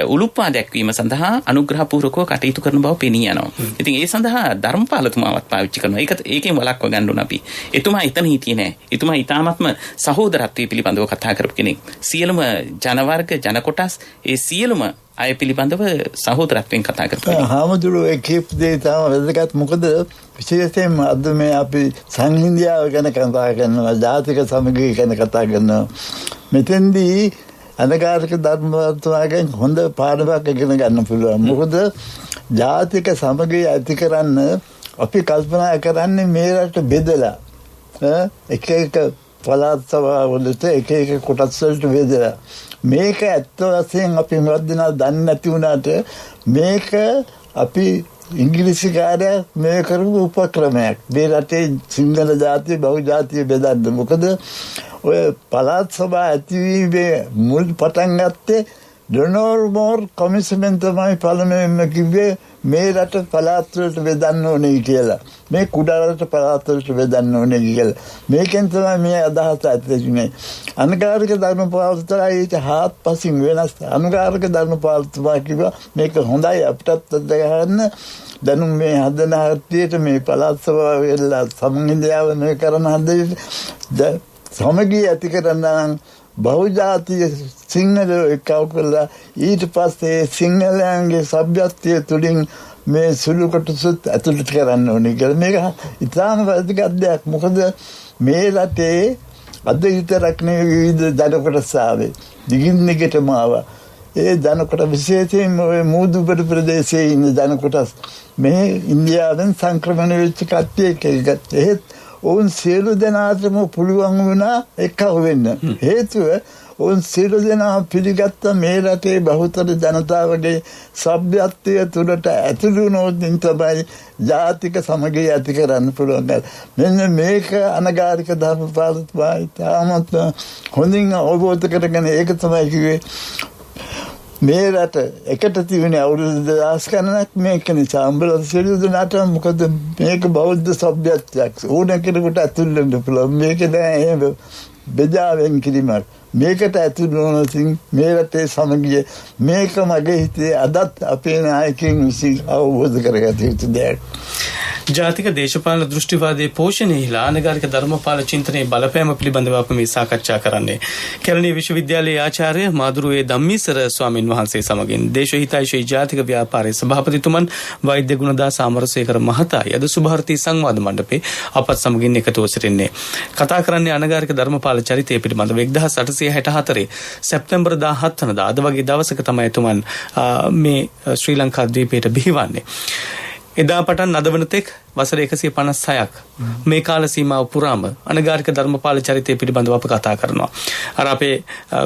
උලුප්පා දැක්වීම සඳහා අනුග්‍රහපූර්වකව කටයුතු කරන බව පෙනී යනවා. ඉතින් ඒ සඳහා ධර්මපාලතුමාවත් පාවිච්චි කරනවා. ඒකෙන් වළක්ව ගන්න ඕන අපි. එතුමා එතන හිටියේ නෑ. එතුමා ඊටාත්ම සහෝදරත්වයේ පිළිබඳව කතා කරපු කෙනෙක්. සියලුම ජනවර්ග ජන කොටස් ඒ සියලුම අය පිළිබඳව සහෝදරත්වයෙන් කතා කරපු කෙනෙක්.
හාමුදුරුවෝ ඒ කියපු දේ තාම වැදගත්. මොකද විශේෂයෙන්ම අද මේ අපි සංහිඳියාව ගැන කතා කරනවා, ජාතික සමගිය ගැන කතා කරනවා. මෙතෙන්දී අනගාරික ධර්මවත්වාගෙන් හොඳ පාඩමක් ඉගෙන ගන්න පුළුවන්. මොකද ජාතික සමගිය ඇති කරන්න අපි කල්පනා කරන්නේ මේ රට බෙදලා එක එක පළාත් සභාවලට එක එක කොටස් වලට බෙදලා. මේක ඇත්ත වශයෙන් අපි මුලක් දෙනා දන්නේ නැති වුණාට මේක අපි ඉංග්‍රීසි කාර්යය මේ කරපු උපක්‍රමයක්. මේ රටේ සිංහල ජාතිය බහු ජාතිය බෙදන්න. මොකද ඔය පළාත් සභා ඇතිවීමේ මුල් පටන් ගත්තේ ඩොනෝල්ඩ් මෝර් කොමිෂනෙන් තමයි පළමුවෙන්ම කිව්වේ මේ රට පළාත් වලට බෙදන්න ඕනේ කියලා. මේ කුඩා රට පළාත් වලට බෙදන්න ඕනේ කියලා. මේකෙන් තමයි මේ අදහස ඇතිවෙන්නේ. අනුගාරික ධර්මපාලතුමා ඊට හාත්පසින් වෙනස්. අනුගාරික ධර්මපාලතුමා කිව්වා මේක හොඳයි අපිටත් ගන්න. දැනුම් මේ හදන හැටියට මේ පළාත් සභාව වෙලා සමගියාව මේ කරන හැටියට සමගිය ඇති කරන්න බහුජාතිය සිංහල එකව කළා. ඊට පස්සේ සිංහලයන්ගේ සભ્યත්වය තුළින් මේ සුළු කොටසත් ඇතුළට කරන්න ඕනේ කියලා. මේක ඉතාම වැදගත් දෙයක්. මොකද මේ රටේ අද විතරක් නෙවෙයි විවිධ ජන කොටස් ආවේ. දිගින් දිගටම ආවා. ඒ ජන කොටස් විශේෂයෙන් ඔය මූදුබඩ ප්‍රදේශයේ ඉන්න ජන කොටස් මේ ඉන්දියාවෙන් සංක්‍රමණය වෙච්ච කට්ටිය එකකට. එහෙත් ඔවුන් සියලු දෙනාටම පුළුවන් වුණා එකව වෙන්න. හේතුව ඔවුන් සියලු දෙනා පිළිගත්ත මේ රටේ බහුතර ජනතාවගේ සભ્યත්වය තුළට ඇතුළු වුණොත් තමයි ජාතික සමගිය ඇති කරන්න පුළුවන්. මෙන්න මේක අනගාരിക ධර්මපාලතුමා තාමත් හොඳින් අවබෝධ කරගෙන ඒක තමයි කිව්වේ මේ රට එකට තිබුණේ අවුරුදු 1000 ගණනක් මේක නිසා උඹලා සියලු දෙනාට මොකද මේක බෞද්ධ සભ્યත්වයක් ඕන කෙනෙකුට ඇතුල් වෙන්න පුළුවන්. මේක දැන් එහෙම බෙදාවෙන් කිරීමක්. මේකට ඇතුල් වුණොතින් මේ රටේ සමගිය මේක මගේ හිතේ අදත් අපේ නායකයන් විසින් අවබෝධ කරගත යුතු දෙයක්.
ජාතික දේශපාලන දෘෂ්ටිවාදයේ පෝෂණයේලා අනගාരിക ධර්මපාල චින්තනයේ බලපෑම පිළිබඳව අපි මේ සාකච්ඡා කරන්නේ. කැලණිය විශ්වවිද්‍යාලයේ ආචාර්ය මාදුරුවේ ධම්මීසර ස්වාමින් වහන්සේ සමගින් දේශහිතයිශී ජාතික ව්‍යාපාරයේ සභාපතිතුමන් වෛද්‍ය ගුණදාස අමරසේකර මහතායි අද සුභාරතී සංවාද මණ්ඩපේ අපත් සමගින් එකතුව සිටින්නේ. කතා කරන්නේ අනගාരിക ධර්මපාල චරිතය පිළිබඳව 1864 සැප්තැම්බර් 17 වෙනිදා අද වගේ දවසක තමයි එතුමන් මේ ශ්‍රී ලංකා ද්වීපයට බිහිවන්නේ. එදා පටන් අද වනතෙක් වසර 156ක් මේ කාල සීමාව පුරාම අනගාരിക ධර්මපාල චරිතය පිළිබඳව අප කතා කරනවා. අර අපේ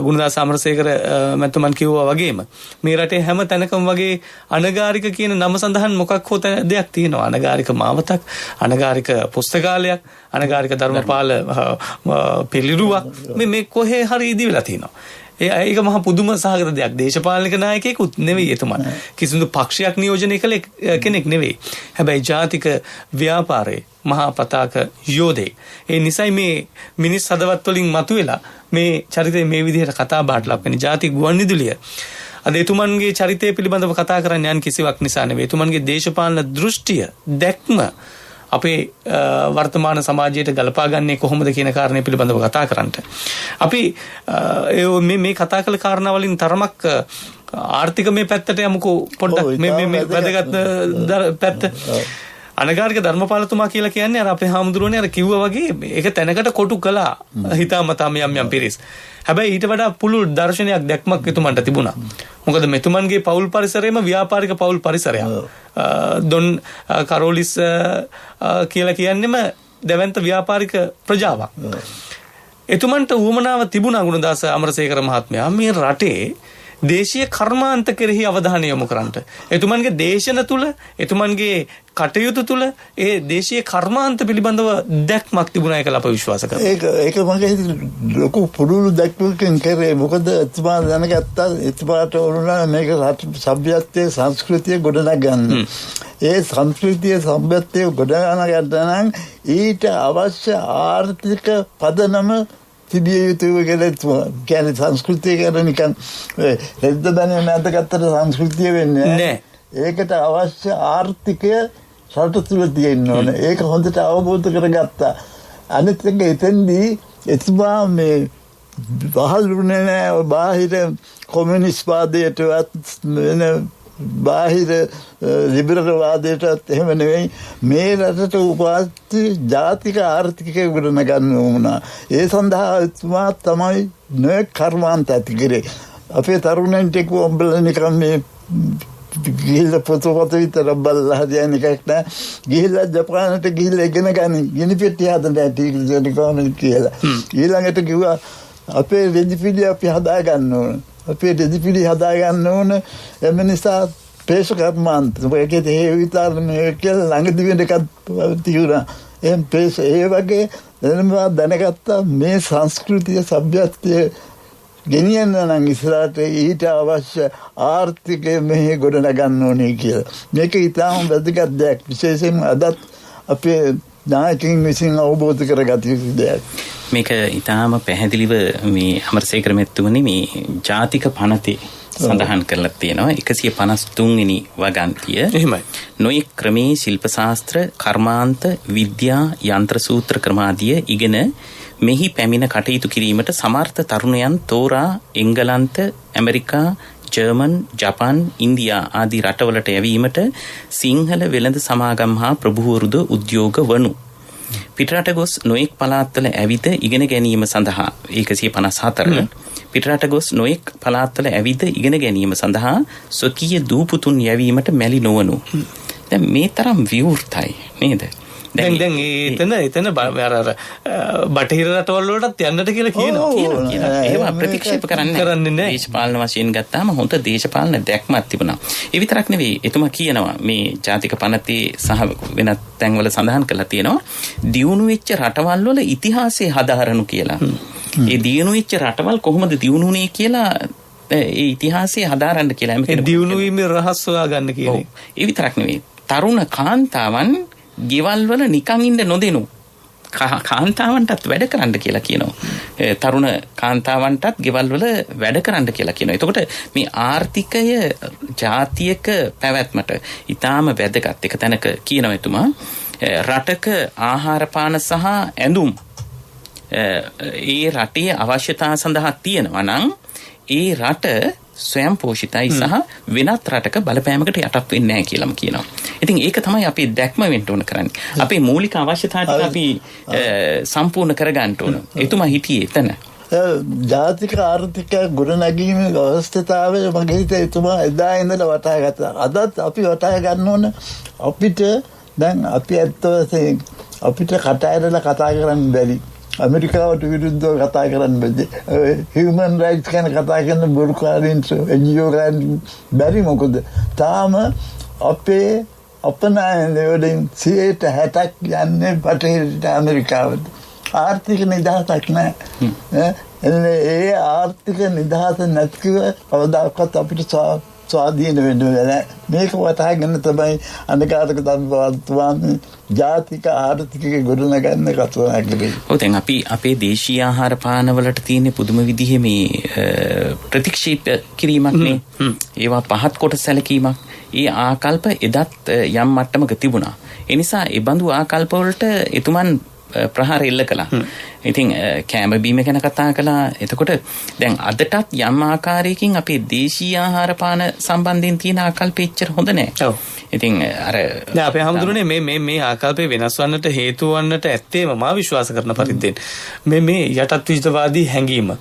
ගුණදාස අමරසේකර මැතිතුමන් කිව්වා වගේම මේ රටේ හැම තැනකම වගේ අනගාരിക කියන නම සඳහන් මොකක් හෝ දෙයක් තියෙනවා. අනගාരിക මාවතක්, අනගාരിക පුස්තකාලයක්, අනගාരിക ධර්මපාල පිළිරුවක් මේ කොහේ හරි ඉදිවිලා තියෙනවා. ඒක මහා පුදුම සහගත දෙයක්. දේශපාලනික නායකයෙකුත් නෙවෙයි එතුමන්. කිසිදු පක්ෂයක් නියෝජනය කළ කෙනෙක් නෙවෙයි. හැබැයි ජාතික ව්‍යාපාරයේ මහා පතාක යෝධයෙක්. ඒ නිසයි මේ මිනිස් හදවත් වලින් මතුවෙලා මේ චරිතය මේ විදිහට කතා බහට ලක් වෙන්නේ. ජාතික ගුවන්විදුලිය අද එතුමන්ගේ චරිතය පිළිබඳව කතා කරන්න යන කිසිවක් නිසා නෙවෙයි. එතුමන්ගේ දේශපාලන දෘෂ්ටිය දැක්ම අපේ වර්තමාන සමාජයට ගලපා ගන්නේ කොහොමද කියන කාරණේ පිළිබඳව කතා කරන්න. අපි මේ කතා කළ කාරණා වලින් තරමක් ආර්ථික මේ පැත්තට යමුකෝ පොඩ්ඩක් මේ වැදගත් පැත්ත. අනගාരിക ධර්මපාලතුමා කියලා කියන්නේ අර අපේ හාමුදුරුවනේ අර කිව්වා වගේ ඒක තැනකට කොටු කළා හිතාමතා යම් පිරිස්. හැබැයි ඊට වඩා පුළුල් දර්ශනයක් දැක්මක් එතුමන්ට තිබුණා. මොකද මෙතුමන්ගේ පෞල් පරිසරයම ව්‍යාපාරික පෞල් පරිසරයක්. ඩොන් කරෝලිස් කියලා කියන්නේම දැවැන්ත ව්‍යාපාරික ප්‍රජාවක්. එතුමන්ට උවමනාව තිබුණා ගුණදාස අමරසේකර මහත්මයා මේ රටේ දේශීය කර්මාන්ත කෙරෙහි අවධානය යොමු කරන්නට. එතුමන්ගේ දේශන තුල එතුමන්ගේ කටයුතු තුල ඒ දේශීය කර්මාන්ත පිළිබඳව දැක්මක් තිබුණා කියලා අප විශ්වාස කරනවා.
ඒක මගේ ලොකු පුරුදු දැක්මකින් කරේ. මොකද එතුමා දැනගත්තා එතුමාට ඕන මේක සભ્યත්වයේ සංස්කෘතිය ගොඩනගන්න. ඒ සංස්කෘතිය සભ્યත්වයේ ගොඩනගන්න නම් ඊට අවශ්‍ය ආර්ථික පදනම තිබිය යුතුව කියලා කියන්නේ සංස්කෘතිය කියලා නිකන් රෙද්ද බැනේ නැද්ද ගත්තට සංස්කෘතිය වෙන්නේ නැහැ. ඒකට අවශ්‍ය ආර්ථිකය රට තුළ තියෙන්න ඕනේ. ඒක හොඳට අවබෝධ කරගත්තා. අනිත් එක එතෙන්දී එතුමා මේ වහල්ුනේ නැහැ බාහිර කොමියුනිස්ට් වාදයටවත් වෙන බාහිර ලිබරල් වාදයටත් එහෙම නෙවෙයි මේ රටට උපාත්ති ජාතික ආර්ථිකය ගොඩනගන්න වුණා. ඒ සඳහා එතුමා තමයි නොයෙක් කර්මාන්ත ඇති කරේ. අපේ තරුණයන්ට කිව්වා උඹලා නිකන් මේ ගිහිල්ලා පොත විතර බලලා හරියන එකක් නෑ. ගිහිල්ලා ජපානට ගිහිල්ලා ඉගෙන ගන්න. ගිනි පෙට්ටිය හදන්න ඇති කියලා. ඊළඟට කිව්වා අපේ රෙදිපිලි අපි හදා ගන්න ඕන. අපේ රෙදිපිලි හදා ගන්න ඕන. එම නිසා පේශ කර්මාන්ත ඒකේ ඒ විතර මේ කියලා ළඟදී වෙන එකක් තියුණා. එහෙනම් පේශ ඒ වගේ දැනගත්තා මේ සංස්කෘතිය සભ્યත්වයේ ගෙනියන්න නම් ඉස්සරහට ඊට අවශ්‍ය ආර්ථිකය මෙහි ගොඩනගන්න ඕනේ කියලා. මේක ඉතාම වැදගත් දෙයක්. විශේෂයෙන්ම අදත් අපේ නායකයින් විසින් අවබෝධ කරගත යුතු දෙයක්.
මේක ඉතාම පැහැදිලිව මේ අමරසේකර මෙතුමනි මේ ජාතික පනතේ සඳහන් කරලා තියෙනවා 153 වෙනි වගන්තිය.
එහෙමයි.
නොයෙක් ක්‍රමේ ශිල්ප ශාස්ත්‍ර, කර්මාන්ත, විද්‍යා, යන්ත්‍ර සූත්‍ර ක්‍රමාදිය ඉගෙන මෙහි පැමිණ කටයුතු කිරීමට සමර්ථ තරුණයන් තෝරා එංගලන්ත, ඇමරිකා, ජර්මන්, ජපාන්, ඉන්දියා ආදී රටවලට යැවීමට සිංහල වෙළඳ සමාගම් හා ප්‍රභූවරුද උද්‍යෝග වනු. පිටරට ගොස් නොයෙක් පළාත්වල ඇවිද ඉගෙන ගැනීම සඳහා 154 පිටරට ගොස් නොයෙක් පළාත්වල ඇවිද ඉගෙන ගැනීම සඳහා ස්වකීය දූපුතුන් යැවීමට මැලි නොවනු. දැන් මේ තරම් විවෘතයි නේද?
දැන් එතන බටහිර රටවල් වලටත් යන්නට කියලා කියනවා.
ඒවා ප්‍රතික්ෂේප කරන්නේ නැහැ. දේශපාලන වශයෙන් ගත්තාම හොඳ දේශපාලන දැක්මක් තිබුණා. ඒ විතරක් නෙවෙයි එතුමා කියනවා මේ ජාතික පනතේ සහ වෙනත් තැන්වල සඳහන් කරලා තියෙනවා දියුණු වෙච්ච රටවල් වල ඉතිහාසය හදාරනු කියලා. ඒ දියුණු වෙච්ච රටවල් කොහොමද දියුණුනේ කියලා ඒ ඉතිහාසය හදාරන්න කියලා.
මේ දියුණු වීමේ රහස් හොයා ගන්න කියන්නේ.
ඒ විතරක් නෙවෙයි තරුණ කාන්තාවන් ගෙවල් වල නිකන් ඉන්න නොදෙනු කාන්තාවන්ටත් වැඩ කරන්න කියලා කියනවා. තරුණ කාන්තාවන්ටත් ගෙවල් වල වැඩ කරන්න කියලා කියනවා. එතකොට මේ ආර්ථිකය ජාතියක පැවැත්මට ඊටාම වැදගත් එක තැනක කියනවා එතුමා රටක ආහාර පාන සහ ඇඳුම් ඒ රටේ අවශ්‍යතා සඳහා තියෙනවා නම් ඒ රට ස්වයං පෝෂිතයි සහ වෙනත් රටක බලපෑමකට යටත් වෙන්නේ නැහැ කියලාම කියනවා. ඉතින් ඒක තමයි අපි දැක්ම වෙන්න ඕන කරන්නේ. අපේ මූලික අවශ්‍යතා ටික අපි සම්පූර්ණ කරගන්න ඕන. එතුමා හිටියේ එතන.
ජාතික ආර්ථික ගොඩනැගීමේ අවස්ථාවේ මගේ හිතේ එතුමා එදා ඉඳලා වටහා ගත්තා. අදත් අපි වටහා ගන්න ඕන අපිට දැන් අපි ඇත්ත වශයෙන් අපිට කටහඬලා කතා කරන්න බැරි. අමරිකාවට විරුද්ධව කතා කරන්න බැරි. හියුමන් රයිට්ස් ගැන කතා කරන බුරුකාරින්ස් NGO ගාන බැරි මොකද තාම අපේ අපනායන වලින් 60% යන්නේ බටහිර ඇමරිකාවට. ආර්ථික නිදහසක් නැහැ. ඒ ආර්ථික නිදහස නැතිව කවදාකවත් අපිට ස්වාධීන වෙන්න බැහැ. මේක වටහාගෙන තමයි අනගාരിക ධර්මපාලතුමා ජාතික ආර්ථිකය ගොඩනගන්න කතාවක් කරන්නේ.
ඔව් දැන් අපි අපේ දේශීය ආහාර පාන වලට තියෙන පුදුම විදිහේ මේ ප්‍රතික්ෂේප කිරීමක් නේ. ඒවා පහත් කොට සැලකීමක්. ඒ ආකල්ප එදත් යම් මට්ටමක තිබුණා. ඒ නිසා ඒ බඳු ආකල්ප වලට එතුමන් ප්‍රහාර එල්ල කළා. ඉතින් කෑම බීම ගැන කතා කළා. එතකොට දැන් අදටත් යම් ආකාරයකින් අපේ දේශීය ආහාර පාන සම්බන්ධයෙන් තියෙන ආකල්ප එච්චර හොඳ නැහැ. ඔව්. ඉතින් අර
දැන් අපේ හැමදෙරුනේ මේ ආකල්පේ වෙනස් වන්නට හේතු වන්නට ඇත්තේම මා විශ්වාස කරන පරිද්දෙන් මේ යටත් විජිතවාදී හැඟීම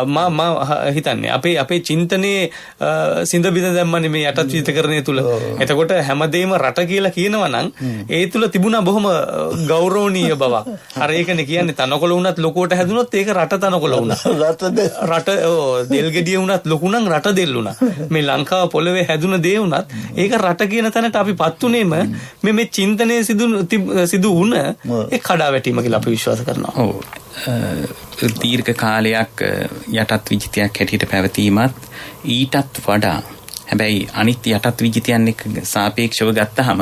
මා හිතන්නේ අපේ චින්තනයේ සිඳ බිඳ දැම්මනේ මේ යටත් විජිතකරණය තුල. එතකොට හැමදේම රට කියලා කියනවා නම් ඒ තුල තිබුණා බොහොම ගෞරවනීය බවක්. අර ඒකනේ කියන්නේ තනකොළ වුණත් ලොකුවට හැදුනොත් ඒක රට තනකොළ වුණා. රට දෙල් ගෙඩිය වුණත් ලොකු නම් රට දෙල් වුණා. මේ ලංකාව පොළවේ හැදුන දේ වුණත් ඒක රට කියන තැනට අපිපත් උනේම මේ චින්තනයේ සිදු වුණ ඒ කඩාවැටීම කියලා අපි විශ්වාස කරනවා.
ඔව්. දීර්ඝ කාලයක් යටත් විජිතයක් හැටියට පැවතීමත් ඊටත් වඩා හැබැයි අනිත් යටත් විජිතයන් එක්ක සාපේක්ෂව ගත්තහම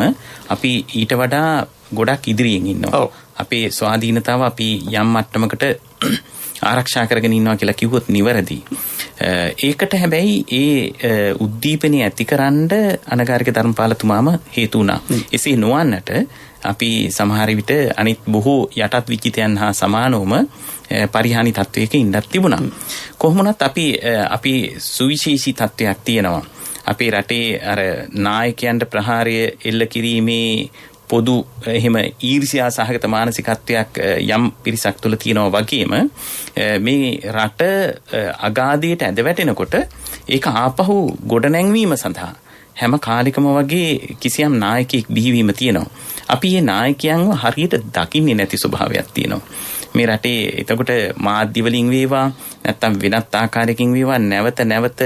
අපි ඊට වඩා ගොඩක් ඉදිරියෙන් ඉන්නවා. අපේ ස්වාධීනතාව අපි යම් මට්ටමකට ආරක්ෂා කරගෙන ඉන්නවා කියලා කිව්වොත් නිවැරදි. ඒකට හැබැයි ඒ උද්දීපනය ඇතිකරන්න අනගාരിക ධර්මපාලතුමාම හේතු වුණා. එසේ නොවන්නට අපි සමහර විට අනිත් බොහෝ යටත් විජිතයන් හා සමානවම පරිහානි තත්වයක ඉඳක් තිබුණා. කොහොම වුණත් අපි සුවිශේෂී තත්වයක් තියෙනවා. අපේ රටේ අර නායකයන්ට ප්‍රහාරය එල්ල කිරීමේ පොදු එහෙම ඊර්ෂ්‍යා සහගත මානසිකත්වයක් යම් පිරිසක් තුළ තියෙනවා වගේම මේ රට අගාධයට ඇද වැටෙනකොට ඒක ආපහු ගොඩනැංවීම සඳහා හැම කාලෙකම වගේ කිසියම් නායකයෙක් බිහිවීම තියෙනවා. අපි මේ නායකයන්ව හරියට දකින්නේ නැති ස්වභාවයක් තියෙනවා. මේ රටේ එතකොට මාධ්‍ය වලින් වේවා නැත්තම් වෙනත් ආකාරයකින් වේවා නැවත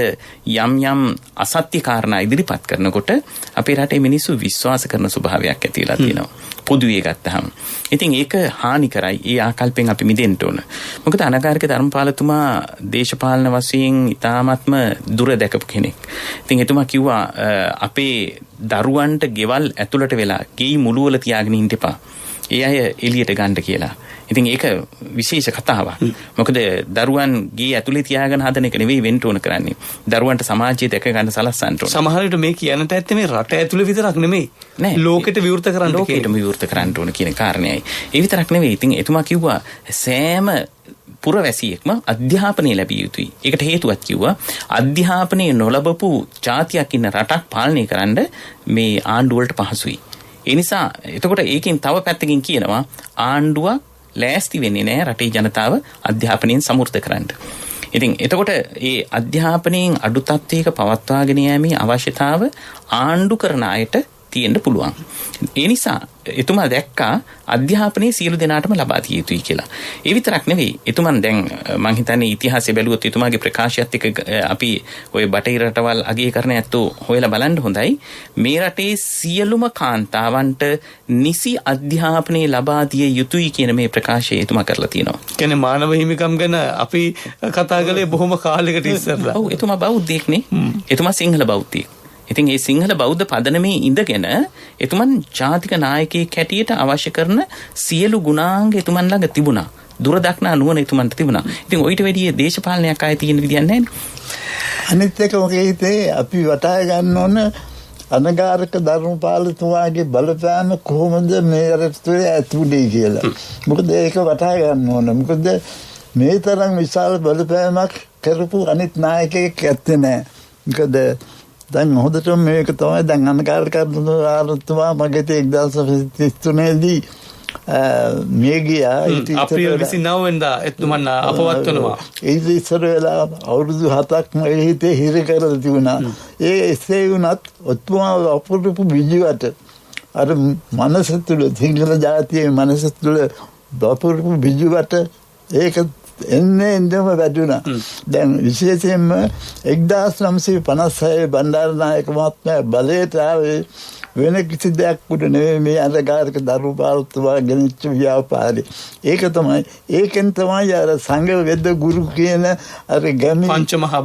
යම් අසත්‍ය කාරණා ඉදිරිපත් කරනකොට අපේ රටේ මිනිස්සු විශ්වාස කරන ස්වභාවයක් ඇති වෙලා තියෙනවා. පොදුවේ ගත්තහම. ඉතින් ඒක හානි කරයි. ඒ ආකල්පෙන් අපි මිදෙන්න ඕන. මොකද අනගාരിക ධර්මපාලතුමා දේශපාලන වශයෙන් ඉතාමත්ම දුර දැකපු කෙනෙක්. ඉතින් එතුමා කිව්වා අපේ දරුවන්ට ගෙවල් ඇතුළට වෙලා ගෙයි මුළුවල තියාගෙන ඉන්න එපා. ඒ අය එළියට ගන්න කියලා. ඉතින් ඒක විශේෂ කතාවක්. මොකද දරුවන් ගේ ඇතුලේ තියාගෙන හදන එක නෙවෙයි වෙන්න ඕන කරන්නේ. දරුවන්ට සමාජයේ දැක ගන්න සලස්සන්න ඕන.
සමහර විට මේ කියන්නට ඇත්තේ මේ රට ඇතුලේ විතරක් නෙමෙයි. ලෝකෙට විවෘත කරන්න
ඕන කියන කාරණේයි. ඒ විතරක් නෙවෙයි. ඉතින් එතුමා කිව්වා සෑම පුරවැසියෙක්ම අධ්‍යාපනය ලැබිය යුතුයි. ඒකට හේතුවක් කිව්වා අධ්‍යාපනය නොලබපු ජාතියක් ඉන්න රටක් පාලනය කරන්න මේ ආණ්ඩුව වලට පහසුයි. ඒ නිසා එතකොට ඒකෙන් තව පැත්තකින් කියනවා ආණ්ඩුවක් ලෑස්ති වෙන්නේ නැහැ රටේ ජනතාව අධ්‍යාපනයෙන් සමෘද්ධ කරන්න. ඉතින් එතකොට ඒ අධ්‍යාපනයෙන් අඩු තත්ත්වයක පවත්වාගෙන යෑමේ අවශ්‍යතාව ආණ්ඩු කරන අයට තියෙන්න පුළුවන්. ඒ නිසා එතුමා දැක්කා අධ්‍යාපනයේ සියලු දෙනාටම ලබා දිය යුතුයි කියලා. ඒ විතරක් නෙවෙයි. එතුමන් දැන් මම හිතන්නේ ඉතිහාසය බැලුවොත් එතුමාගේ ප්‍රකාශයත් එක්ක අපි ওই බටහිර රටවල් අගය කරන ඇත්තෝ හොයලා බලන්න හොඳයි. මේ රටේ සියලුම කාන්තාවන්ට නිසි අධ්‍යාපනය ලබා දිය යුතුයි කියන මේ ප්‍රකාශය එතුමා කරලා තියෙනවා.
කියන්නේ මානව හිමිකම් ගැන අපි කතා කළේ බොහොම කාලයකට ඉස්සරලා.
ඔව් එතුමා බෞද්ධයෙක්නේ. එතුමා සිංහල බෞද්ධයෙක්. ඉතින් මේ සිංහල බෞද්ධ පදනමේ ඉඳගෙන එතුමන් ජාතික නායකයෙක් හැටියට අවශ්‍ය කරන සියලු ගුණාංග එතුමන් ළඟ තිබුණා. දුර දක්නා නුවණ එතුමන්ට තිබුණා. ඉතින් ඔයිට වැඩි දේශපාලනයක් ආයේ තියෙන විදියක් නැහැ.
අනිත් එක මොකද අපි වටහා ගන්න ඕන අනගාരിക ධර්මපාලතුමාගේ බලපෑම කොහොමද මේ රටේ ඇතුළේ කියලා. මොකද ඒක වටහා ගන්න ඕන. මොකද මේ තරම් විශාල බලපෑමක් කරපු අනිත් නායකයෙක් ඇත්තේ නැහැ. මොකද දැන් හොඳටම මේක තමයි දැන් අනගාരിക ධර්මපාලතුමා මගේ 1933 දී මේ ගියා.
අප්‍රේල් 29 වෙනිදා එතුමන් අපවත් වෙනවා.
ඒ ඉස්සර වෙලා අවුරුදු 7ක් මගේ හිතේ හිර කරලා තිබුණා. ඒ එසේ වුණත් ඔතුමා අපුරුපු විජිවට අර මනස තුළ සිංහල ජාතියේ මනස තුළ අපුරුපු විජිවට ඒක එන්නම වැඩුණා. දැන් විශේෂයෙන්ම 1956 බණ්ඩාරනායක මහත්මයා බලයට ආවේ වෙන කිසි දෙයක් උඩ නෙවෙයි මේ අනගාരിക ධර්මපාලතුමා ගෙනිච්ච ව්‍යාපාරේ. ඒක තමයි ඒකෙන් තමයි අර සංඝ වෙද්ද ගුරු කියන අර ගැමි
පංචමහා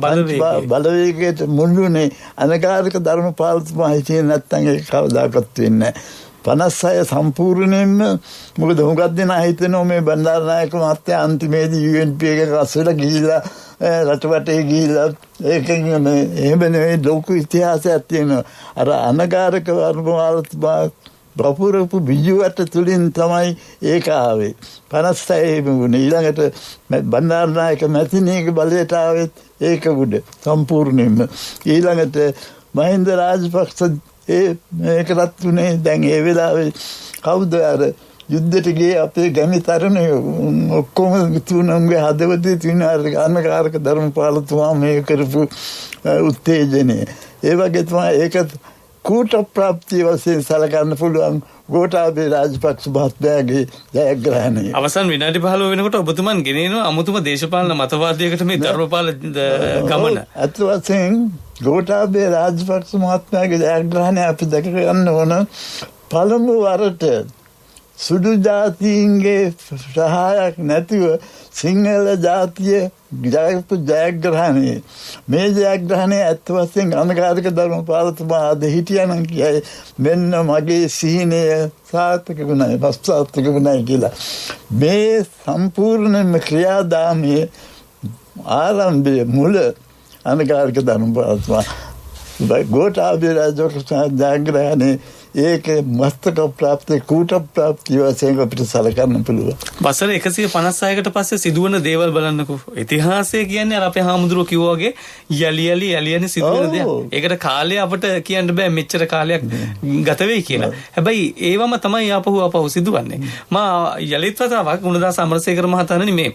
බලවේගයට මුල්ුනේ අනගාരിക ධර්මපාලතුමා හිටියේ නැත්නම් ඒක කවදාකවත් වෙන්නේ නැහැ. 56 සම්පූර්ණයෙන්ම මොකද හුඟක් දෙනා හිතනවා මේ බණ්ඩාරනායක මහත්තයා අන්තිමේදී UNP එක අස්සලා ගිහිලා රටවටේ ගිහිලා ඒකෙන් එහෙම නෙවෙයි ලෝක ඉතිහාසයක් තියෙනවා. අර අනගාരിക ධර්මපාලතුමා වපුරපු බිජුවට තුලින් තමයි ඒක ආවේ. 56 වුණේ. ඊළඟට බණ්ඩාරනායක මැතිණියගේ බලයට ආවෙත් ඒක උඩ සම්පූර්ණයෙන්ම. ඊළඟට මහින්ද රාජපක්ෂ මේකටත් උනේ දැන් ඒ වෙලාවේ කවුද අර යුද්ධයට ගියේ අපේ ගැමි තරුණයෝ ඔක්කොම තුනන්ගේ හදවතේ තියෙන අනකාරක ධර්මපාලතුමා මේ කරපු උත්තේජනය. ඒ වගේ තමයි ඒක කූට ප්‍රාප්තිය වශයෙන් සලකන්න පුළුවන් ගෝඨාභය රාජපක්ෂ මහත්මයාගේ ජයග්‍රහණය.
අවසන් විනාඩි 15 වෙනකොට ඔබතුමන් ගෙනෙනවා අමුතුම දේශපාලන මතවාදයකට මේ ධර්මපාල ගමන.
අත් වශයෙන් ගෝඨාභය රාජපක්ෂ මහත්මයාගේ ජයග්‍රහණය අපි දැක ගන්න ඕන. පළමු වරට සුදු ජාතීන්ගේ සහායක් නැතිව සිංහල ජාතිය ජයග්‍රහණය. මේ ජයග්‍රහණය ඇත්ත වශයෙන් අනකාරික ධර්මපාලතුමා අද හිටියනම් කියයි මෙන්න මගේ සීනය සාර්ථක වුණයි, පස්සාර්ථක වුණයි කියලා. මේ සම්පූර්ණම ක්‍රියාදාමයේ ආරම්භයේ මුල අනකාරික ධර්මපාලතුමා ගෝඨාභය රාජපක්ෂ ජයග්‍රහණය ඒක මස්තක ප්‍රාප්තිය කූට ප්‍රාප්තිය වශයෙන් අපිට සලකන්න පුළුවන්.
වසර 156කට පස්සේ සිදුවන දේවල් බලන්නකෝ. ඉතිහාසය කියන්නේ අර අපේ හාමුදුරුවෝ කිව්වා වගේ යලි සිදුවන දෙයක්. ඒකට කාලය අපිට කියන්න බෑ මෙච්චර කාලයක් ගත වෙයි කියලා. හැබැයි ඒවම තමයි ආපහු සිදුවන්නේ. මා යලිත් වතාවක් ගුණදාස අමරසේකර මහතාණනි මේ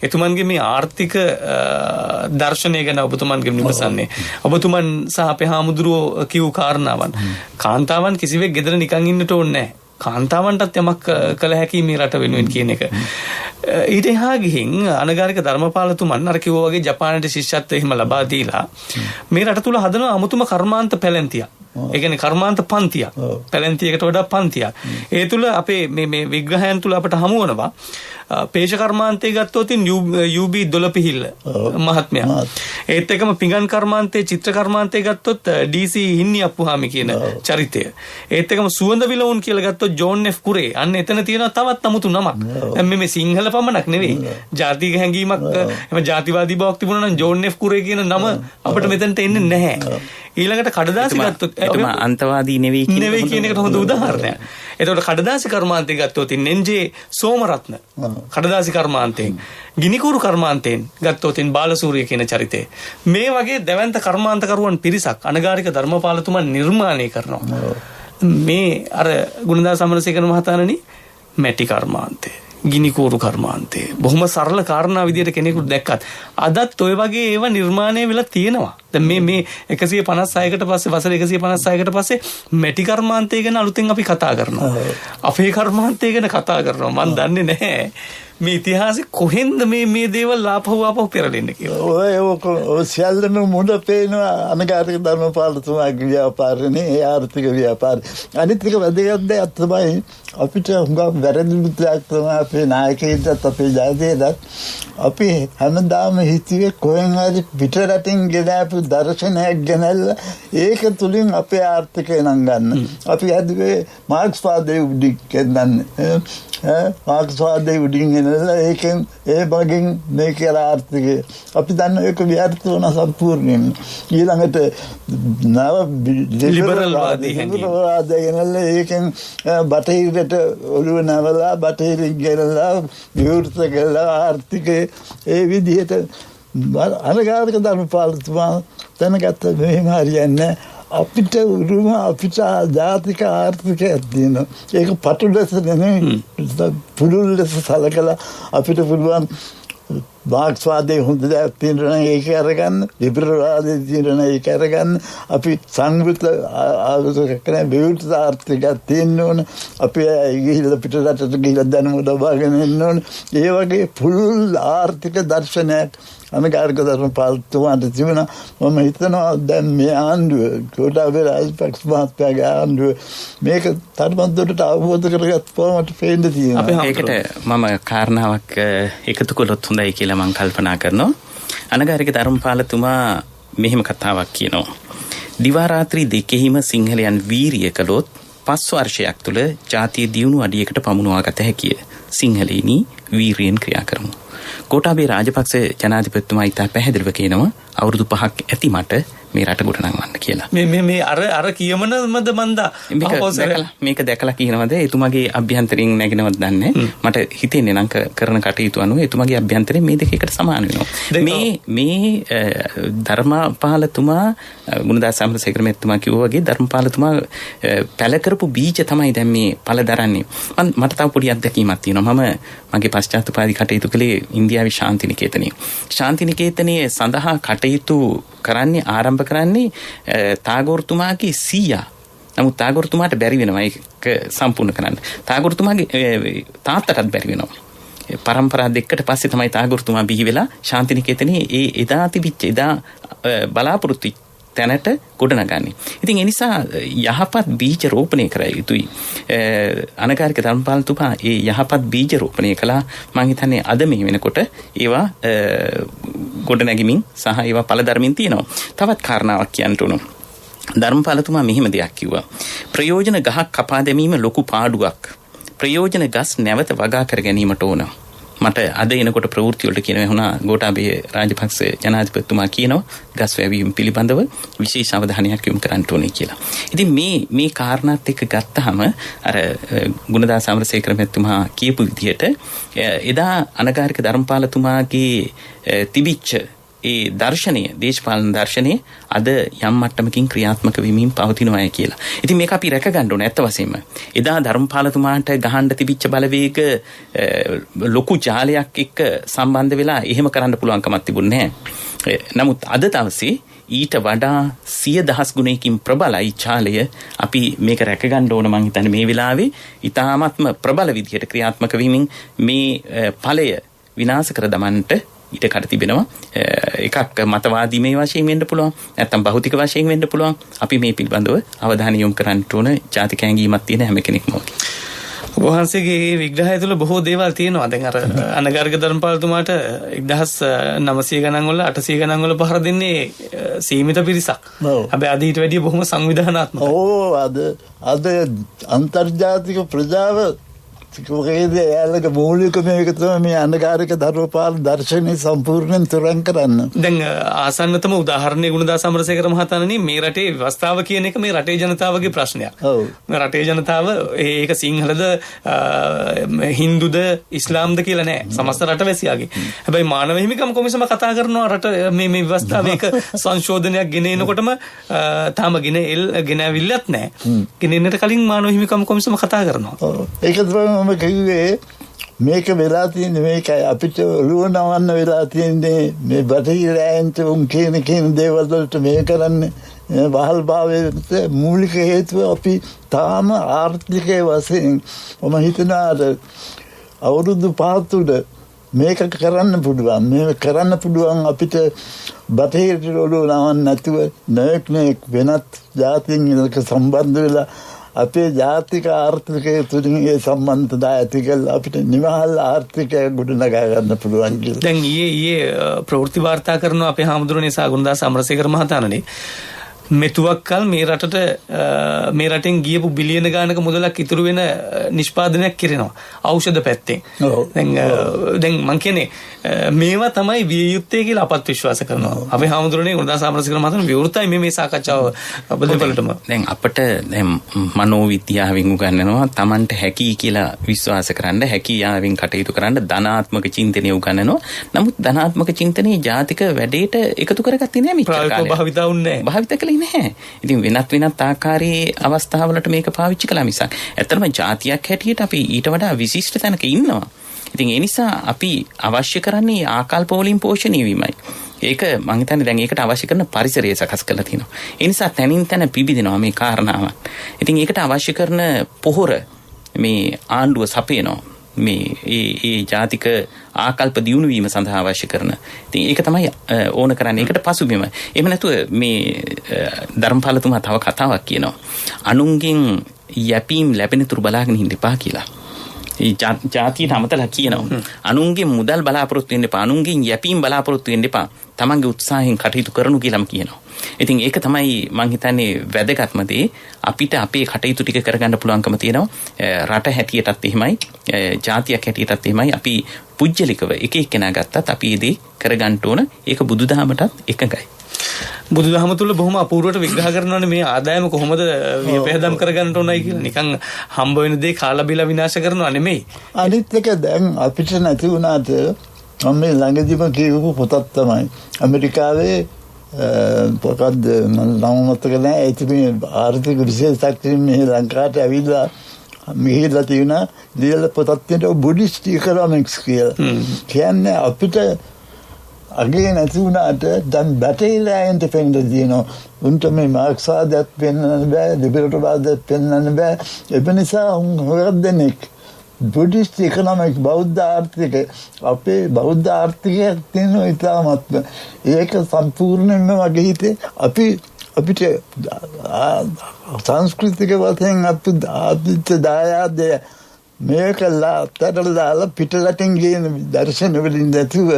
එතුමන්ගේ මේ ආර්ථික දර්ශනය ගැන ඔබතුමන්ගෙන් විමසන්නේ. ඔබතුමන් සහ අපේ හාමුදුරුවෝ කියු කාරණාවන්. කාන්තාවන් කිසිවෙක් ගෙදර නිකන් ඉන්නට ඕනේ නැහැ. කාන්තාවන්ටත් යමක් කළ හැකි මේ රට වෙනුවෙන් කියන එක. ඊට එහා ගිහින් අනගාരിക ධර්මපාලතුමන් අර කිව්වා වගේ ජපානයේ ශිෂ්‍යත්වය එහෙම ලබා දීලා මේ රට තුල හදන අමුතුම කර්මාන්ත පැලැන්තියක්. ඒ කියන්නේ කර්මාන්ත පන්තියක්. පැලැන්තියකට වඩා පන්තියක්. ඒ තුල අපේ මේ විග්‍රහයන් තුල අපට හමු වෙනවා පේශ කර්මාන්තය ගත්තොත් UB දොළපිහිල්ල මහත්මයා. ඒත් එකම පිඟන් කර්මාන්තයේ චිත්‍ර කර්මාන්තය ගත්තොත් DC හින්නි අප්පුහාමි කියන චරිතය. ඒත් එකම සුවඳ විලවුන් කියලා ගත්තොත් ජෝන් F කුරේ. අන්න එතන තියෙනවා තවත් අමුතු නමක්. දැන් මේ සිංහල පමණක් නෙවෙයි. ජාතික හැඟීමක් එම ජාතිවාදී බවක් තිබුණා නම් ජෝන් F කුරේ කියන නම අපිට මෙතනට එන්නේ නැහැ. ඊළඟට කඩදාසි ගත්තොත්
එතම අන්තවාදී නෙවෙයි
කියන එකට හොඳ උදාහරණයක්. එතකොට කඩදාසි කර්මාන්තය ගත්තොත් NJ සෝමරත්න කඩදාසි කර්මාන්තයෙන්, ගිනිකුරු කර්මාන්තයෙන් ගත්තොත් බාලසූරිය කියන චරිතය. මේ වගේ දැවැන්ත කර්මාන්තකරුවන් පිරිසක් අනගාരിക ධර්මපාලතුමන් නිර්මාණය කරනවා. මේ අර ගුණදාස අමරසේකර මහතාණනි මැටි කර්මාන්තය, ගිනිකෝරු කර්මාන්තේ බොහොම සරල කාරණා විදියට කෙනෙකුට දැක්කත් අදත් ඔය වගේ ඒවා නිර්මාණය වෙලා තියෙනවා. දැන් මේ 156කට පස්සේ වසර 156කට පස්සේ මැටි කර්මාන්තය ගැන අලුතෙන් අපි කතා කරනවා. අපේ කර්මාන්තය ගැන කතා කරනවා. මම දන්නේ නැහැ මේ ඉතිහාසෙ කොහෙන්ද මේ දේවල් ආපහු පෙරලෙන්නේ කියලා.
ඔය සියල්ලම මුල පේනවා අනගාരിക ධර්මපාලතුමාගේ ව්‍යාපාරනේ, ඒ ආර්ථික ව්‍යාපාරය. අනිත් එක වැදගත් දෙයක් තමයි අපිට හුඟක් වැරදි මුත්‍රාක් තමයි අපේ නායකයෙක්ට අපේ ජාතියටත් අපි හැමදාම හිතුවේ කොහෙන් හරි පිට රටින් ගෙනාපු දර්ශනයක් ගෙනල්ලා ඒක තුලින් අපේ ආර්ථිකය නම් ගන්න. අපි හදුවේ මාක්ස්වාදයේ උඩින් ගෙනන්නේ. මාක්ස්වාදයේ උඩින් ගෙනල්ලා ඒකෙන් ඒ බගින් මේක ආර්ථිකය අපි දන්න එක විහාරිත වන සම්පූර්ණයෙන්. ඊළඟට නව ලිබරල් වාදී ගෙනල්ලා ඒකෙන් බටහිරට ඔළුව නවලා බටහිරින් ගෙනල්ලා විවෘත කළා ආර්ථිකය. ඒ විදිහට අනගාരിക ධර්මපාලතුමා දැනගත්ත මෙහෙම හරියන්නේ අපිට උරුම අපිට ජාතික ආර්ථිකයක් තියෙනවා. ඒක පටු ලෙස නෙමෙයි පුළුල් ලෙස සලකලා අපිට පුළුවන් මාක්ස්වාදයේ හොඳ දෙයක් තියෙනවා ඒක අරගන්න, ලිබරල් වාදයේ තියෙනවා ඒක අරගන්න. අපි සංවෘත විවෘත ආර්ථිකයක් තියෙන්න ඕන. අපි ගිහිල්ලා පිට රටට ගිහිල්ලා දැනුම ලබාගෙන එන්න ඕන. ඒ වගේ පුළුල් ආර්ථික දර්ශනයක් අනගාരിക ධර්මපාලතුමාට තිබුණා. මම හිතනවා දැන් මේ ආණ්ඩුව ගෝඨාභය රාජපක්ෂ මහත්මයාගේ ආණ්ඩුව මේක තරමද්දට අවබෝධ කරගත් බවට පේන්න තියෙනවා.
ඒකට මම කාරණාවක් එකතු කළොත් හොඳයි කියලා මම කල්පනා කරනවා. අනගාരിക ධර්මපාලතුමා මෙහෙම කතාවක් කියනවා. දිවා රාත්‍රී දෙකෙහිම සිංහලයන් වීරිය කළොත් 5 වර්ෂයක් තුළ ජාතිය දියුණු අඩියකට පමුණවා ගත හැකිය. සිංහලීනි වීරියෙන් ක්‍රියා කරමු. ගෝඨාභය රාජපක්ෂ ජනාධිපතිතුමා ඉතා පැහැදිලිව කියනවා අවුරුදු 5ක් ඇති මට මේ රට ගොඩනගවන්න කියලා.
මේ අර කියමනමද මන්දා
මේක දැකලා කියනවද එතුමගේ අභ්‍යන්තරයෙන් නැගෙනවද දන්නේ. මට හිතෙන්නේ නම් කරන කටයුතු අනුව එතුමගේ අභ්‍යන්තරයෙන් මේ දෙක එකට සමාන වෙනවා. මේ ධර්මපාලතුමා ගුණදාස අමරසේකර මෙතුමා කිව්වා වගේ ධර්මපාලතුමා පැල කරපු බීජ තමයි දැන් මේ පළ දරන්නේ. මට තව පොඩි අත්දැකීමක් තියෙනවා. මම මගේ පශ්චාත්පාදී කටයුතු කළේ ඉන්දියාවේ ශාන්ති නිකේතනයේ. ශාන්ති නිකේතනයේ සඳහා කටයුතු කරන්නේ ආරම්භ කරන්නේ තාගෝර්තුමාගේ සීයා. නමුත් තාගෝර්තුමාට බැරි වෙනවා ඒක සම්පූර්ණ කරන්න. තාගෝර්තුමාගේ තාත්තටත් බැරි වෙනවා. පරම්පරා දෙකකට පස්සේ තමයි තාගෝර්තුමා බිහි වෙලා ශාන්ති නිකේතනයේ එදා තිබිච්ච එදා බලාපොරොත්තු තැනට ගොඩනගන්නේ. ඉතින් ඒ නිසා යහපත් බීජ රෝපණය කර යුතුයි. අනගාരിക ධර්මපාලතුමා ඒ යහපත් බීජ රෝපණය කළා. මම හිතන්නේ අද මේ වෙනකොට ඒවා ගොඩනැගීමින් සහ ඒවා පළදරමින් තියෙනවා. තවත් කාරණාවක් කියන්න උණු. ධර්මපාලතුමා මෙහිම දෙයක් කිව්වා. ප්‍රයෝජන ගහක් කපා දැමීම ලොකු පාඩුවක්. ප්‍රයෝජන ගස් නැවත වගා කර ගැනීමට ඕන. මට අද එනකොට ප්‍රවෘත්ති වලට කියනවා වුණා ගෝඨාභය රාජපක්ෂ ජනාධිපතිතුමා කියනවා ගස් වැවීම පිළිබඳව විශේෂ අවධානයක් යොමු කරන්න ඕනේ කියලා. ඉතින් මේ කාරණාත් එක්ක ගත්තාම අර ගුණදාස අමරසේකර මහත්මයා කියපු විදිහට එදා අනගාരിക ධර්මපාලතුමාගේ තිබිච්ච ඒ දර්ශනය දේශපාලන දර්ශනය අද යම් මට්ටමකින් ක්‍රියාත්මක වෙමින් පවතිනවායි කියලා. ඉතින් මේක අපි රැක ගන්න ඕනේ ඇත්ත වශයෙන්ම. එදා ධර්මපාලතුමාට ගහන්න තිබිච්ච බලවේග ලොකු ජාලයක් එක්ක සම්බන්ධ වෙලා එහෙම කරන්න පුළුවන් කමක් තිබුණේ නැහැ. නමුත් අද දවසේ ඊට වඩා 100,000 ගුණයකින් ප්‍රබලයි ජාලය. අපි මේක රැක ගන්න ඕන මං හිතන්නේ මේ වෙලාවේ ඊටාත්ම ප්‍රබල විදිහට ක්‍රියාත්මක වෙමින් මේ ඵලය විනාශ කර දමන්නට ඊට කඩ තිබෙනවා. එකක් මතවාදී මේ වශයෙන් වෙන්න පුළුවන්. නැත්නම් භෞතික වශයෙන් වෙන්න පුළුවන්. අපි මේ පිළිබඳව අවධානය යොමු කරන්න ඕන ජාතික හැඟීමක් තියෙන හැම කෙනෙක්ම.
වහන්සේගේ විග්‍රහය තුළ බොහෝ දේවල් තියෙනවා. දැන් අර අනගාരിക ධර්මපාලතුමාට 1900 ගණන් වල 800 ගණන් වල පහර දෙන්නේ සීමිත පිරිසක්. හැබැයි අද ඊට වැඩිය බොහොම සංවිධානාත්මකයි.
අද අන්තර්ජාතික ප්‍රජාව යාලක මූලික මේක තමයි මේ අනගාരിക ධර්මපාල දර්ශනය සම්පූර්ණයෙන් තුරන් කරන්න.
දැන් ආසන්නතම උදාහරණය ගුණදාස අමරසේකර මහතාණනි මේ රටේ ව්‍යවස්ථාව කියන එක මේ රටේ ජනතාවගේ ප්‍රශ්නයක්. මේ රටේ ජනතාව ඒක සිංහලද හින්දුද ඉස්ලාම්ද කියලා නෑ. සමස්ත රටවැසියාගේ. හැබැයි මානව හිමිකම් කොමිසම කතා කරනවා රට මේ විවස්ථාවේ එක සංශෝධනයක් ගෙන එනකොටම තාම ගෙනවිල්ලත් නෑ. ගෙනෙන්නට කලින් මානව හිමිකම් කොමිසම කතා කරනවා.
ඒක තමයි මම කිව්වේ මේක වෙලා තියෙන්නේ මේකයි අපිට ඔළුව නවන්න වෙලා තියෙන්නේ මේ බටහිරයන්ට උන් කියන දේවල් වලට මේ කරන්නේ වහල් භාවයට මූලික හේතුව අපි තාම ආර්ථිකයේ වශයෙන් මම හිතනවා අවුරුදු 5 තුළ මේක කරන්න පුළුවන් අපිට බටහිරට ඔළුව නවන්න නැතුව නැක් වෙනත් ජාතීන් එක්ක සම්බන්ධ වෙලා අපේ ජාතික ආර්ථිකය තුලින් ඒ සම්බන්ධතාවය ඇති කරලා අපිට නිවහල් ආර්ථිකය ගොඩනගා ගන්න පුළුවන් කියලා.
දැන් ඊයේ ප්‍රවෘත්ති වාර්තා කරන අපේ හාමුදුරනේ ගුණදාස අමරසේකර මහතාණනි මෙතුවක්කල් මේ රටෙන් ගියපු බිලියන ගානක මුදලක් ඉතුරු වෙන නිෂ්පාදනයක් කරනවා ඖෂධ පැත්තෙන්. දැන් මං කියන්නේ මේවා තමයි විය යුත්තේ කියලා අපත් විශ්වාස කරනවා. අපේ හාමුදුරනේ ගුණදාස අමරසේකර මහතාණනි විවෘතයි මේ සාකච්ඡාව බෙදපළටම.
දැන් අපිට දැන් මනෝවිද්‍යාවෙන් උගන්වනවා Tamanට හැකි කියලා විශ්වාස කරන්න, හැකියාවෙන් කටයුතු කරන්න ධනාත්මක චින්තනය උගන්වනවා. නමුත් ධනාත්මක චින්තනයේ ජාතික වැඩේට එකතු කරගත්තේ නැහැ මිත්‍ර කාලේ.
ප්‍රායෝගිකව භාවිතාවුන්නේ නැහැ.
භාවිත කළේ නැහැ. ඉතින් වෙනත් ආකාරයේ අවස්ථාවලට මේක පාවිච්චි කළා මිසක් ඇත්තටම ජාතියක් හැටියට අපි ඊට වඩා විශිෂ්ට තැනක ඉන්නවා. ඉතින් ඒ නිසා අපි අවශ්‍ය කරන්නේ ආකල්ප වලින් පෝෂණය වීමයි. ඒක මම හිතන්නේ දැන් ඒකට අවශ්‍ය කරන පරිසරය සකස් කරලා තියෙනවා. ඒ නිසා තනින් තන පිබිදෙනවා මේ කාරණාවන්. ඉතින් ඒකට අවශ්‍ය කරන පොහොර මේ ආණ්ඩුව සපයනවා. මේ ඒ ජාතික ආකල්ප දියුණු වීම සඳහා අවශ්‍ය කරන. ඉතින් ඒක තමයි ඕන කරන්නේ. ඒකට පසුබිම. එහෙම නැතුව මේ ධර්මපාලතුමා තව කතාවක් කියනවා. අනුන්ගෙන් යැපීම් ලැබෙන තුරු බලාගෙන ඉන්න එපා කියලා. ජාතියට අමතලා කියනවා අනුන්ගේ මුදල් බලාපොරොත්තු වෙන්න එපා, අනුන්ගේ යැපීම් බලාපොරොත්තු වෙන්න එපා, තමන්ගේ උත්සාහයෙන් කටයුතු කරනු කියලාම කියනවා. ඉතින් ඒක තමයි මං හිතන්නේ වැදගත්ම දේ. අපිට අපේ කටයුතු ටික කරගන්න පුළුවන්කම තියෙනවා. රට හැටියටත් එහෙමයි, ජාතියක් හැටියටත් එහෙමයි. අපි පුජ්‍යලිකව එක එක්කෙනා ගත්තත් අපි ඒ දේ කරගන්න ඕන. ඒක බුදුදහමටත් එකඟයි.
බුදුදහම තුළ බොහොම අපූර්වට විග්‍රහ කරනවානේ මේ ආදායම කොහොමද විපහදම් කරගන්න ඕනයි කියලා. නිකන් හම්බ වෙන දේ කාලා බීලා විනාශ කරනවා නෙමෙයි.
අනිත් එක දැන් අපිට නැති වුණාට මම මේ ළඟදිම කියවපු පොතක් තමයි ඇමරිකාවේ මොකක්ද මම මතක නැහැ, ඒක මේ ආර්ථික විශේෂඥයින් මේ ලංකාවට ඇවිල්ලා මෙහෙලා තියෙන ලියලා පොතක් තියෙනවා බුද්දිස්ට් ඉකොනොමික්ස් කියලා. කියන්නේ අපිට අගේ නැති වුණාට දැන් බැටේලායන්ට පෙන්නලා තියෙනවා. උන්ට මේ මාක්ස්වාදයක් පෙන්වන්න බෑ, ලිබරල්වාදයක් පෙන්වන්න බෑ. ඒ නිසා හොරක් දෙනෙක් බුද්දිස්ට් ඉකොනොමික්ස් බෞද්ධ ආර්ථික අපේ බෞද්ධ ආර්ථිකයක් තියෙනවා ඉතාමත්ම. ඒක සම්පූර්ණයෙන්ම වගේ හිතේ අපිට සංස්කෘතික වශයෙන් අපිට දායාදය මේකලා අත්තරලා පිටරටින් ගියන දර්ශන වලින් දැතුව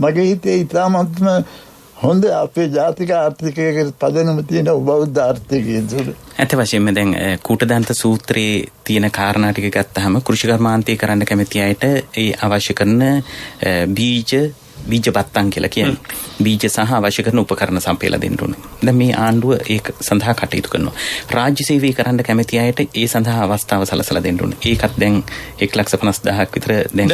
මගේ හිතේ ඉතාමත්ම හොඳ අපේ ජාතික ආර්ථිකයේ පදනම තියෙන බෞද්ධ ආර්ථිකයේ තුල.
ඇත්ත වශයෙන්ම දැන් කූටදන්ත සූත්‍රයේ තියෙන කාරණා ටික ගත්තාම කෘෂිකර්මාන්තය කරන්න කැමති අයට ඒ අවශ්‍ය කරන බීජ බත්තන් කියලා කියන්නේ. බීජ සහ අවශ්‍ය කරන උපකරණ සම්පේලා දෙන්න ඕනේ. දැන් මේ ආණ්ඩුව ඒක සඳහා කටයුතු කරනවා. රාජ්‍ය සේවය කරන්න කැමති අයට ඒ සඳහා අවස්ථාව සලසලා දෙන්න ඕනේ. ඒකත් දැන් 1,50,000ක් විතර දැන්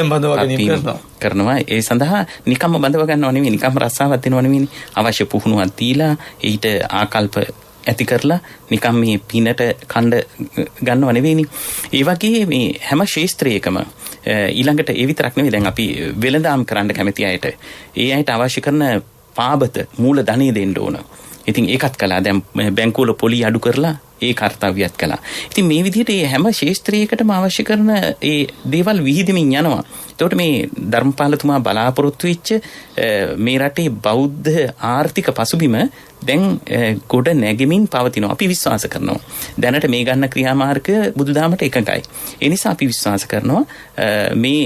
කරනවා. ඒ සඳහා නිකම්ම බඳව ගන්නව නෙවෙයි, නිකම්ම රස්සාවක් දෙනව නෙවෙයි. අවශ්‍ය පුහුණුවක් දීලා ඊට ආකල්ප ඇති කරලා නිකම් මේ පිනට කණ්ඩ ගන්නව නෙවෙයිනි. ඒ වගේ මේ හැම ශාස්ත්‍රයකම ඊළඟට ඒ විතරක් නෙවෙයි, දැන් අපි වෙළඳාම් කරන්න කැමති අයට ඒ අයට අවශ්‍ය කරන පාබත මූල ධනෙ දෙන්න ඕන. ඉතින් ඒකත් කළා. දැන් බැංකුවල පොලි අඩු කරලා ඒ කාර්යයත් කළා. ඉතින් මේ විදිහට මේ හැම ශාස්ත්‍රයකටම අවශ්‍ය කරන ඒ දේවල් විහිදෙමින් යනවා. එතකොට මේ ධර්මපාලතුමා බලාපොරොත්තු වෙච්ච මේ රටේ බෞද්ධ ආර්ථික පසුබිම දැන් ගොඩ නැගෙමින් පවතිනවා. අපි විශ්වාස කරනවා. දැනට මේ ගන්න ක්‍රියාමාර්ග බුදුදහමට එකඟයි. ඒ නිසා අපි විශ්වාස කරනවා මේ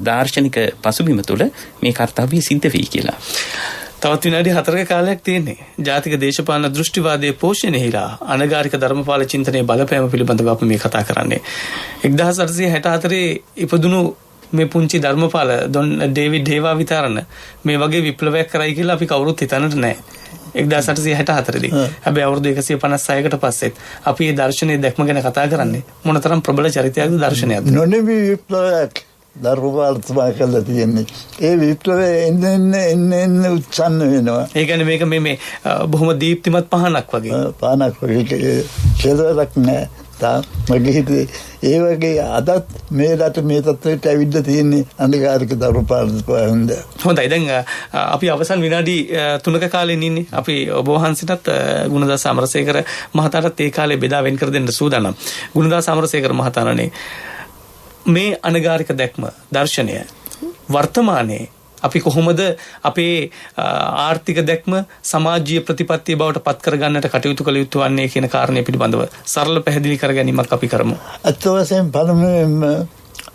දාර්ශනික පසුබිම තුළ මේ කාර්යය සිද්ධ වෙයි කියලා.
තවත් විනාඩි 4ක කාලයක් තියෙන්නේ. ජාතික දේශපාලන දෘෂ්ටිවාදයේ පෝෂණයහිලා අනගාരിക ධර්මපාල චින්තනයේ බලපෑම පිළිබඳව අපි මේ කතා කරන්නේ. 1864 ඉපදුණු මේ පුංචි ධර්මපාල ඩොන් ඩේවිඩ් හේවා විතරන මේ වගේ විප්ලවයක් කරයි කියලා අපි කවුරුත් හිතන්නට නැහැ. 1864 දී. හැබැයි අවුරුදු 156කට පස්සෙත් අපි මේ දර්ශනීය දැක්ම ගැන කතා කරන්නේ මොනතරම් ප්‍රබල චරිතයක්ද දර්ශනයක්ද?
නොනෙවි විප්ලවයක් ධර්මපාලතුමා කළා තියෙන්නේ. ඒ විප්ලවය එන්න උච්චන්න වෙනවා.
ඒ කියන්නේ මේක මේ බොහොම දීප්තිමත් පහනක් වගේ.
පහනක් වගේ කෙලවරක් නෑ. මගේ හිතේ ඒ වගේ අදත් මේ රට මේ තත්ත්වයට ඇවිල්ලා තියෙන්නේ අනිකාරික ධර්මපාලතුමා හින්දා.
හොඳයි. දැන් අපි අවසන් විනාඩි 3ක කාලෙන් ඉන්නේ. අපි ඔබ වහන්සේටත් ගුණදාස අමරසේකර මහතාටත් ඒ කාලේ බෙදා වෙන් කර දෙන්න සූදානම්. ගුණදාස අමරසේකර මහතාණනේ මේ අනගාരിക දැක්ම දර්ශනය වර්තමානයේ අපි කොහොමද අපේ ආර්ථික දැක්ම සමාජීය ප්‍රතිපත්තිය බවට පත් කරගන්නට කටයුතු කළ යුතු වන්නේ කියන කාරණය පිළිබඳව සරල පැහැදිලි කර ගැනීමක් අපි කරමු.
අත් වශයෙන් පළමුවෙන්ම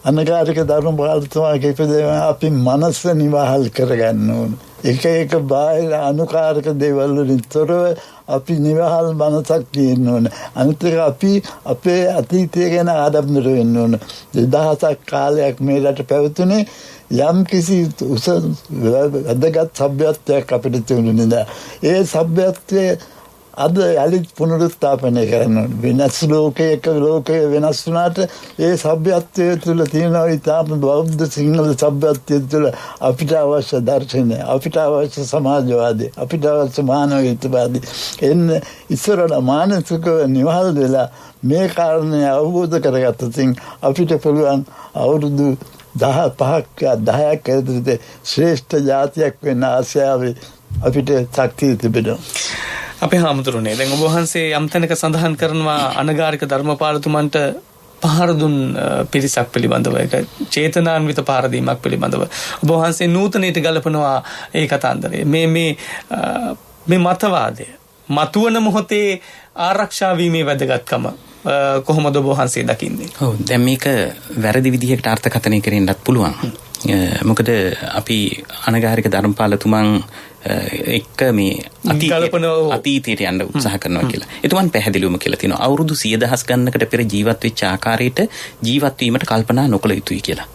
අනගාരിക ධර්මපාලතුමා කියපදේ අපි මනස නිවහල් කරගන්න ඕන. එක බාහිර අනුකාරක දේවල් වලින් තොරව අපි නිවහල් මනසක් තියෙන්න ඕන. අනිත් එක අපි අපේ අතීතය ගැන ආඩම්බර වෙන්න ඕන. 2000ක් කාලයක් මේ රට පැවතුනේ යම් කිසි වැදගත් සભ્યත්වයක් අපිට තිබුණේ. ඒ සભ્યත්වයේ අද යලිත් පුනරුත්ථාපනය කරන්න වෙනස් ලෝකයක ලෝකය වෙනස් වුණාට ඒ සભ્યත්වය තුළ තියෙන ඉතාම බෞද්ධ සිංහල සભ્યත්වය තුළ අපිට අවශ්‍ය දර්ශනය, අපිට අවශ්‍ය සමාජවාදී, අපිට අවශ්‍ය මානවීයතාවාදී එන්න ඉස්සරට මානසිකව නිවහල් වෙලා මේ කාරණය අවබෝධ කරගත්තොත් අපිට පුළුවන් අවුරුදු 15ක් 10ක් ඇතුළත ශ්‍රේෂ්ඨ ජාතියක් වෙන්න ආසියාවේ අපිට ශක්තිය තිබෙනවා.
අපේ හාමුදුරනේ දැන් ඔබ වහන්සේ යම් තැනක සඳහන් කරනවා අනගාരിക ධර්මපාලතුමන්ට පහර දුන් පිරිසක් පිළිබඳව, ඒක චේතනාන්විත පහර දීමක් පිළිබඳව ඔබ වහන්සේ නූතනයට ගලපනවා ඒ කතාන්දරේ. මේ මතවාදය මතුවන මොහොතේ ආරක්ෂා වීමේ වැදගත්කම කොහොමද ඔබ වහන්සේ දකින්නේ?
ඔව් දැන් මේක වැරදි විදිහකට අර්ථකථනය කරන්නත් පුළුවන්. මොකද අපි අනගාരിക ධර්මපාලතුමන් එක්ක මේ අතීතයට යන්න උත්සාහ කරනවා කියලා. එතුමන් පැහැදිලිවම කියලා තියෙනවා අවුරුදු 100,000 ගණනකට පෙර ජීවත් වෙච්ච ආකාරයට ජීවත් වීමට කල්පනා නොකළ යුතුයි කියලා.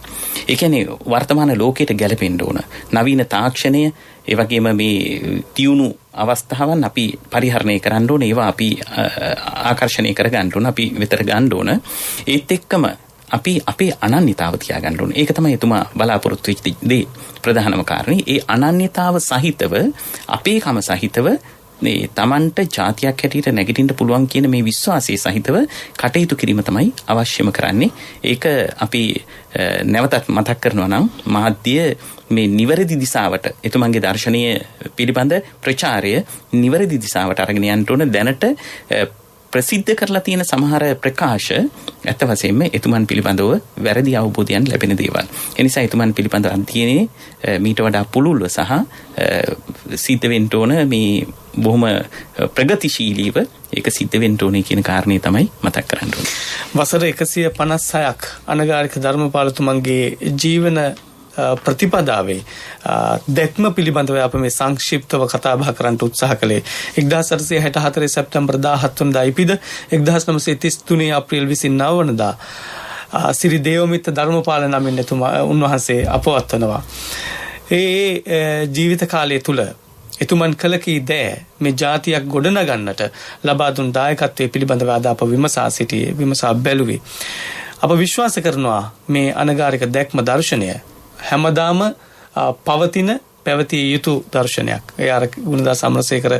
ඒ කියන්නේ වර්තමාන ලෝකයට ගැලපෙන්න ඕන. නවීන තාක්ෂණය, ඒ වගේම මේ තියුණු අවස්ථාවන් අපි පරිහරණය කරන්න ඕන. ඒවා අපි ආකර්ෂණය කරගන්න ඕන. අපි විතර ගන්න ඕන. ඒත් එක්කම අපි අපේ අනන්‍යතාව තියාගන්න ඕනේ. ඒක තමයි එතුමා බලාපොරොත්තු වෙච්ච දේ ප්‍රධානම කාරණේ. ඒ අනන්‍යතාව සහිතව අපේකම සහිතව මේ Tamanට જાතියක් හැටියට නැගිටින්න පුළුවන් කියන මේ විශ්වාසයේ සහිතව කටයුතු කිරීම තමයි අවශ්‍යම කරන්නේ. ඒක අපි නැවතත් මතක් කරනවා නම් මාධ්‍ය මේ නිවැරදි දිශාවට එතුමන්ගේ දර්ශනීය පිළිබඳ ප්‍රචාරය නිවැරදි දිශාවට අරගෙන යන්න ඕන. දැනට ප්‍රසිද්ධ කරලා තියෙන සමහර ප්‍රකාශ ඇත්ත වශයෙන්ම එතුමන් පිළිබඳව වැරදි අවබෝධයන් ලැබෙන දේවල්. ඒ නිසා එතුමන් පිළිබඳව අධ්‍යයනයේ මීට වඩා පුළුල්ව සහ සිද්ධ වෙන්න ඕන මේ බොහොම ප්‍රගතිශීලීව ඒක සිද්ධ වෙන්න ඕනේ කියන කාරණේ තමයි මතක් කරන්න ඕනේ.
වසර 156ක් අනගාരിക ධර්මපාලතුමන්ගේ ජීවන ප්‍රතිපදාවේ දැක්ම පිළිබඳව අප මේ සංක්ෂිප්තව කතා බහ කරන්න උත්සාහ කළේ 1864 සැප්තැම්බර් 17 වෙනිදා ඉපිද 1933 අප්‍රේල් 29 වෙනිදා සිරි දේවමිත්ත ධර්මපාල නමින් උන්වහන්සේ අපවත් වෙනවා. ඒ ජීවිත කාලය තුල එතුමන් කළ කී දෑ මේ ජාතියක් ගොඩනගන්නට ලබා දුන් දායකත්වයේ පිළිබඳව අද අප විමසා බැලුවේ. අප විශ්වාස කරනවා මේ අනගාരിക දැක්ම දර්ශනය හැමදාම පවතින පැවතිය යුතු දර්ශනයක්. ඒ අර ගුණදාස අමරසේකර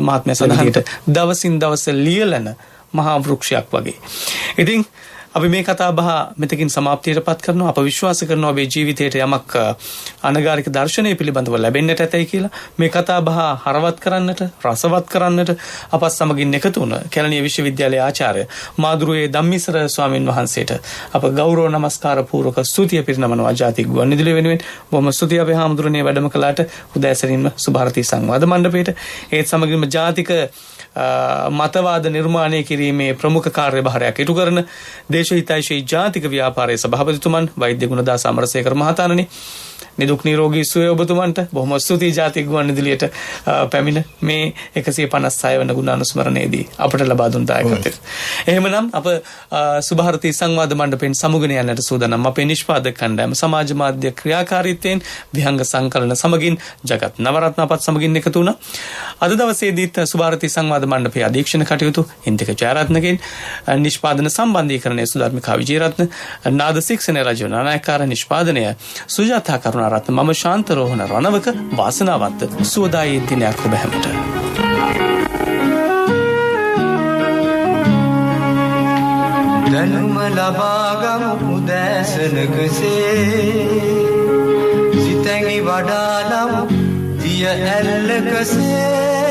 මහත්මයා සඳහන්ට දවසින් දවස ලියලන මහා වෘක්ෂයක් වගේ. ඉතින් අපි මේ කතා බහ මෙතකින් සමාප්තියටපත් කරනවා. අප විශ්වාස කරනවා මේ ජීවිතයට යමක් අනගාരിക දර්ශනය පිළිබඳව ලැබෙන්නට ඇතයි කියලා. මේ කතා බහ හරවත් කරන්නට, රසවත් කරන්නට අපත් සමගින් එකතු වුණ කැලණිය විශ්වවිද්‍යාලයේ ආචාර්ය මාදුරුවේ ධම්මිසර ස්වාමින් වහන්සේට අප ගෞරව නමස්කාර පූර්වක ස්තුතිය පිරිනමනවා ජාතික ගුවන්විදුලිය වෙනුවෙන්. බොහොම ස්තුතියි අපේ හාමුදුරනේ වැඩම කළාට උදෑසනින්ම සුභාරතී සංවාද මණ්ඩපයේට. ඒත් සමගින්ම ජාතික මතවාද නිර්මාණය කිරීමේ ප්‍රමුඛ කාර්යභාරයක් ඉටු කරන දේශහිතයිශී ජාතික ව්‍යාපාරයේ සභාපතිතුමන් වෛද්‍ය ගුණදාස අමරසේකර මහතාණනි, නිදුක් නිරෝගී සුවය ඔබතුමන්ට. බොහොම ස්තුතියි ජාතික ගුවන්විදුලියට පැමිණ මේ 156 වන ගුණානුස්මරණයේදී අපට ලබා දුන් දායකත්වයට. එහෙමනම් අප සුභාරතී සංවාද මණ්ඩපයෙන් සමුගෙන යන්නට සූදානම්. අපේ නිෂ්පාදක කණ්ඩායම සමාජ මාධ්‍ය ක්‍රියාකාරීත්වයෙන් විහංග සංකලන සමගින් ජගත් නවරත්න අපත් සමගින් එකතු වුණා. අද දවසේදීත් සුභාරතී සංවාද මණ්ඩපයේ අධීක්ෂණ කටයුතු ඉන්දික ජයරත්නගෙන්, නිෂ්පාදන සම්බන්ධීකරණය සුධර්මිකා විජේරත්න, නාද ශික්ෂණ රජු නානායකාර නිෂ්පාදනය සුජාතා කරුණාරත්න, මම ශාන්තරෝහණ රණවක. වාසනාවන්ත සුවදායී දිනයක් ඔබ හැමට.
දැනුම ලබාගමු උදෑසනකසේ, සිතැඟි වඩාලමු දිය ඇල්ලකසේ.